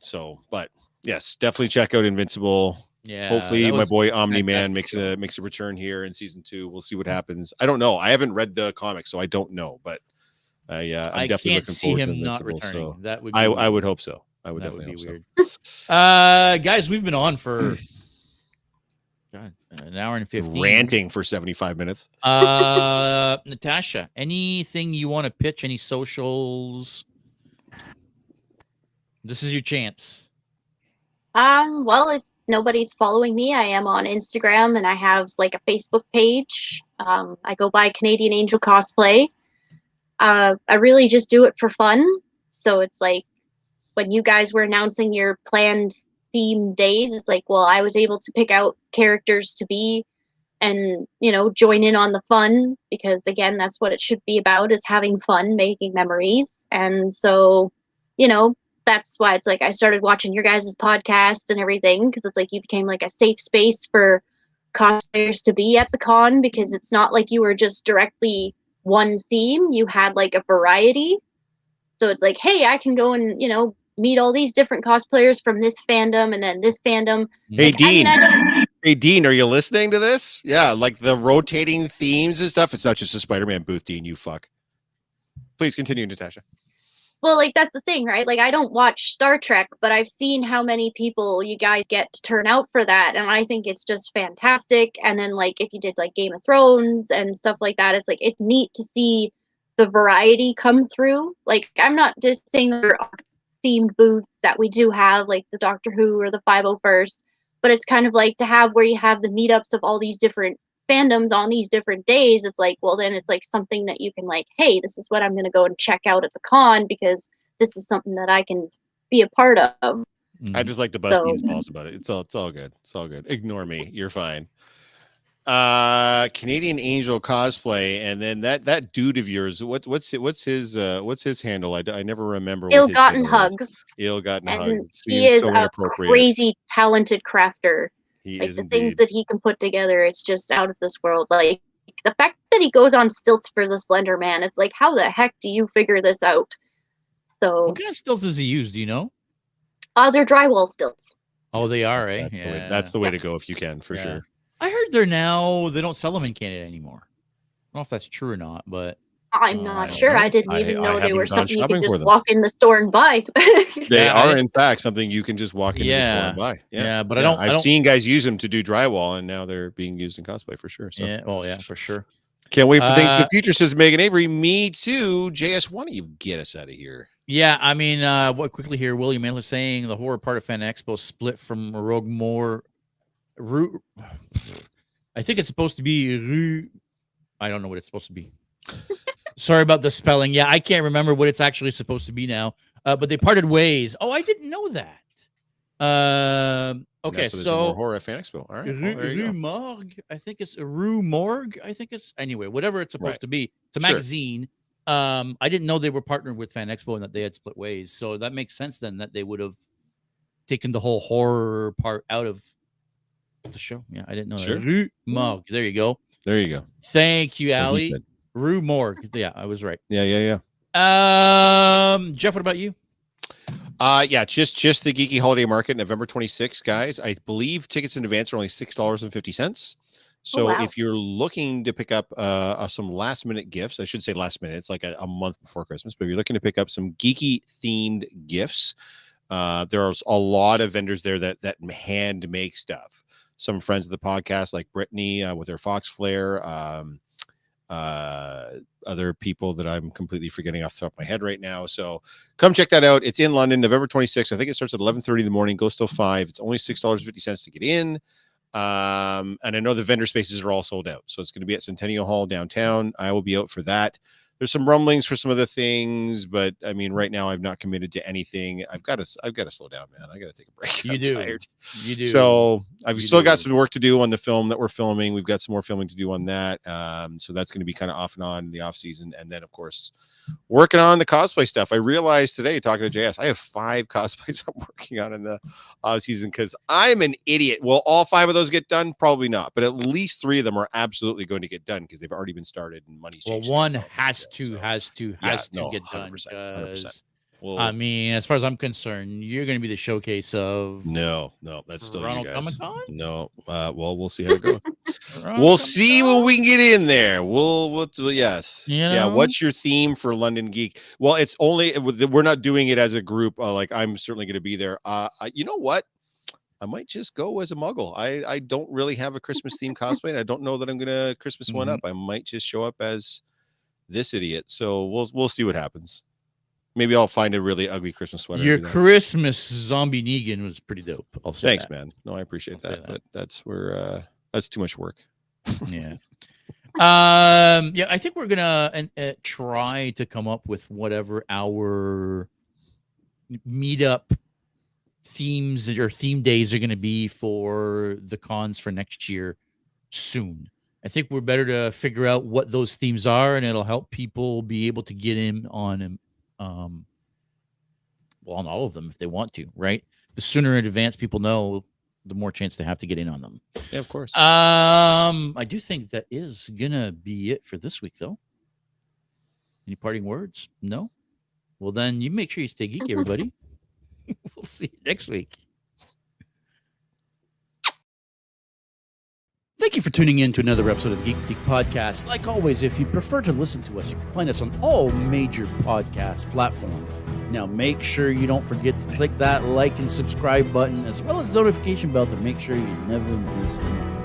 So, but yes, definitely check out Invincible. Yeah. Hopefully, that my was boy Omni Man fantastic makes show. a return here in season 2. We'll see what happens. I don't know. I haven't read the comics, so I don't know. But I'm I definitely can't looking see forward to him not Invincible. returning. So That would be I weird. would hope so. I would That definitely would be hope weird. so. Guys, we've been on for God, an hour and 15. Ranting for 75 minutes. Natasha, anything you want to pitch? Any socials? This is your chance. Well, if nobody's following me, I am on Instagram and I have like a Facebook page. I go by Canadian Angel Cosplay. I really just do it for fun. So it's like when you guys were announcing your planned theme days, it's like, well, I was able to pick out characters to be and, join in on the fun because again, that's what it should be about is having fun, making memories. And so, that's why it's like I started watching your guys' podcast and everything because it's like you became like a safe space for cosplayers to be at the con because it's not like you were just directly one theme. You had like a variety. So it's like, hey, I can go and, meet all these different cosplayers from this fandom and then this fandom. Hey, Like, Dean. I don't. Hey, Dean, are you listening to this? Yeah, like the rotating themes and stuff. It's not just a Spider-Man booth, Dean, you fuck. Please continue, Natasha. Well, like, that's the thing, right? Like, I don't watch Star Trek, but I've seen how many people you guys get to turn out for that. And I think it's just fantastic. And then, like, if you did, like, Game of Thrones and stuff like that, it's like, it's neat to see the variety come through. Like, I'm not just saying there are themed booths that we do have, like the Doctor Who or the 501st, but it's kind of like to have where you have the meetups of all these different fandoms on these different days. It's like, well, then it's like something that you can like, hey, this is what I'm going to go and check out at the con because this is something that I can be a part of. I just like to bust Dean's balls about it. It's all good. It's all good. Ignore me. You're fine. Canadian Angel Cosplay, and then that dude of yours. What's his handle? I never remember. Ill-gotten hugs. Ill-gotten and hugs. He is so a crazy talented crafter. He like is the indeed. things that he can put together, it's just out of this world. Like the fact that he goes on stilts for the Slender Man, it's like, how the heck do you figure this out? So what kind of stilts does he use? Do you know? They're drywall stilts. Oh, they are, eh? That's the way to go if you can, for sure. I heard they don't sell them in Canada anymore. I don't know if that's true or not, but I'm not sure. I didn't even know they were something you could just walk in the store and buy. They are, in fact, something you can just walk into the store and buy. Yeah, but I've seen guys use them to do drywall, and now they're being used in cosplay for sure. So. Yeah, oh yeah, for sure. Can't wait for things in the future, says Megan Avery. Me too. JS, why don't you get us out of here? Yeah, I mean, what quickly here, William Mailer saying the horror part of Fan Expo split from Rogue More. I think it's supposed to be. I don't know what it's supposed to be. Sorry about the spelling. Yeah, I can't remember what it's actually supposed to be now. But they parted ways. Oh, I didn't know that. Okay, so horror at Fan Expo. All right, Rue Morgue. I think it's Rue Morgue. I think it's anyway. Whatever it's supposed to be. It's a magazine. I didn't know they were partnered with Fan Expo and that they had split ways. So that makes sense then that they would have taken the whole horror part out of the show. Yeah, I didn't know that. Rue Morgue. There you go. There you go. Thank you, Ali. Rue Morgue. Yeah, I was right. Yeah. Jeff, what about you? Yeah, just the Geeky Holiday Market, November 26th, guys. I believe tickets in advance are only $6.50. So if you're looking to pick up some last minute gifts, I should say last minute, it's like a month before Christmas, but if you're looking to pick up some geeky themed gifts, there's a lot of vendors there that hand make stuff. some friends of the podcast, like Brittany with her Fox Flare, other people that I'm completely forgetting off the top of my head right now. So come check that out. It's in London, November 26th. I think it starts at 11:30 in the morning, goes till 5. It's only $6.50 to get in. And I know the vendor spaces are all sold out. So it's going to be at Centennial Hall downtown. I will be out for that. There's some rumblings for some other things, but I mean, right now I've not committed to anything. I've got to slow down, man. I got to take a break. You I'm do. tired. You do. So I've still got do. some work to do on the film that we're filming. We've got some more filming to do on that. So that's going to be kind of off and on in the off season. And then of course, working on the cosplay stuff. I realized today talking to JS, I have 5 cosplays I'm working on in the off season because I'm an idiot. Will all 5 of those get done? Probably not, but at least 3 of them are absolutely going to get done because they've already been started and money's changing. Well, one has to get 100%, done. 100%. Well, I mean, as far as I'm concerned, you're going to be the showcase of no, that's still you Toronto guys. Comic-Con? No, well, we'll see how it goes. Toronto We'll see Comic-Con? when we can get in there. Yes, You yeah. know? What's your theme for London Geek? Well, it's only we're not doing it as a group. Like I'm certainly going to be there. You know what? I might just go as a Muggle. I don't really have a Christmas themed cosplay, and I don't know that I'm gonna Christmas one up. I might just show up as this idiot. So we'll see what happens. Maybe I'll find a really ugly Christmas sweater. Your Christmas zombie Negan was pretty dope. I'll say Thanks, that. man. No, I appreciate that, but that's where that's too much work. Yeah. Yeah, I think we're gonna try to come up with whatever our meetup themes or theme days are going to be for the cons for next year soon. I think we're better to figure out what those themes are, and it'll help people be able to get in on on all of them if they want to, right? The sooner in advance people know, the more chance they have to get in on them. Yeah, of course. I do think that is gonna be it for this week, though. Any parting words? No? Well, then you make sure you stay geeky, everybody. We'll see you next week. Thank you for tuning in to another episode of Geek Boutique Podcast. Like always, if you prefer to listen to us, you can find us on all major podcast platforms. Now, make sure you don't forget to click that like and subscribe button, as well as the notification bell to make sure you never miss an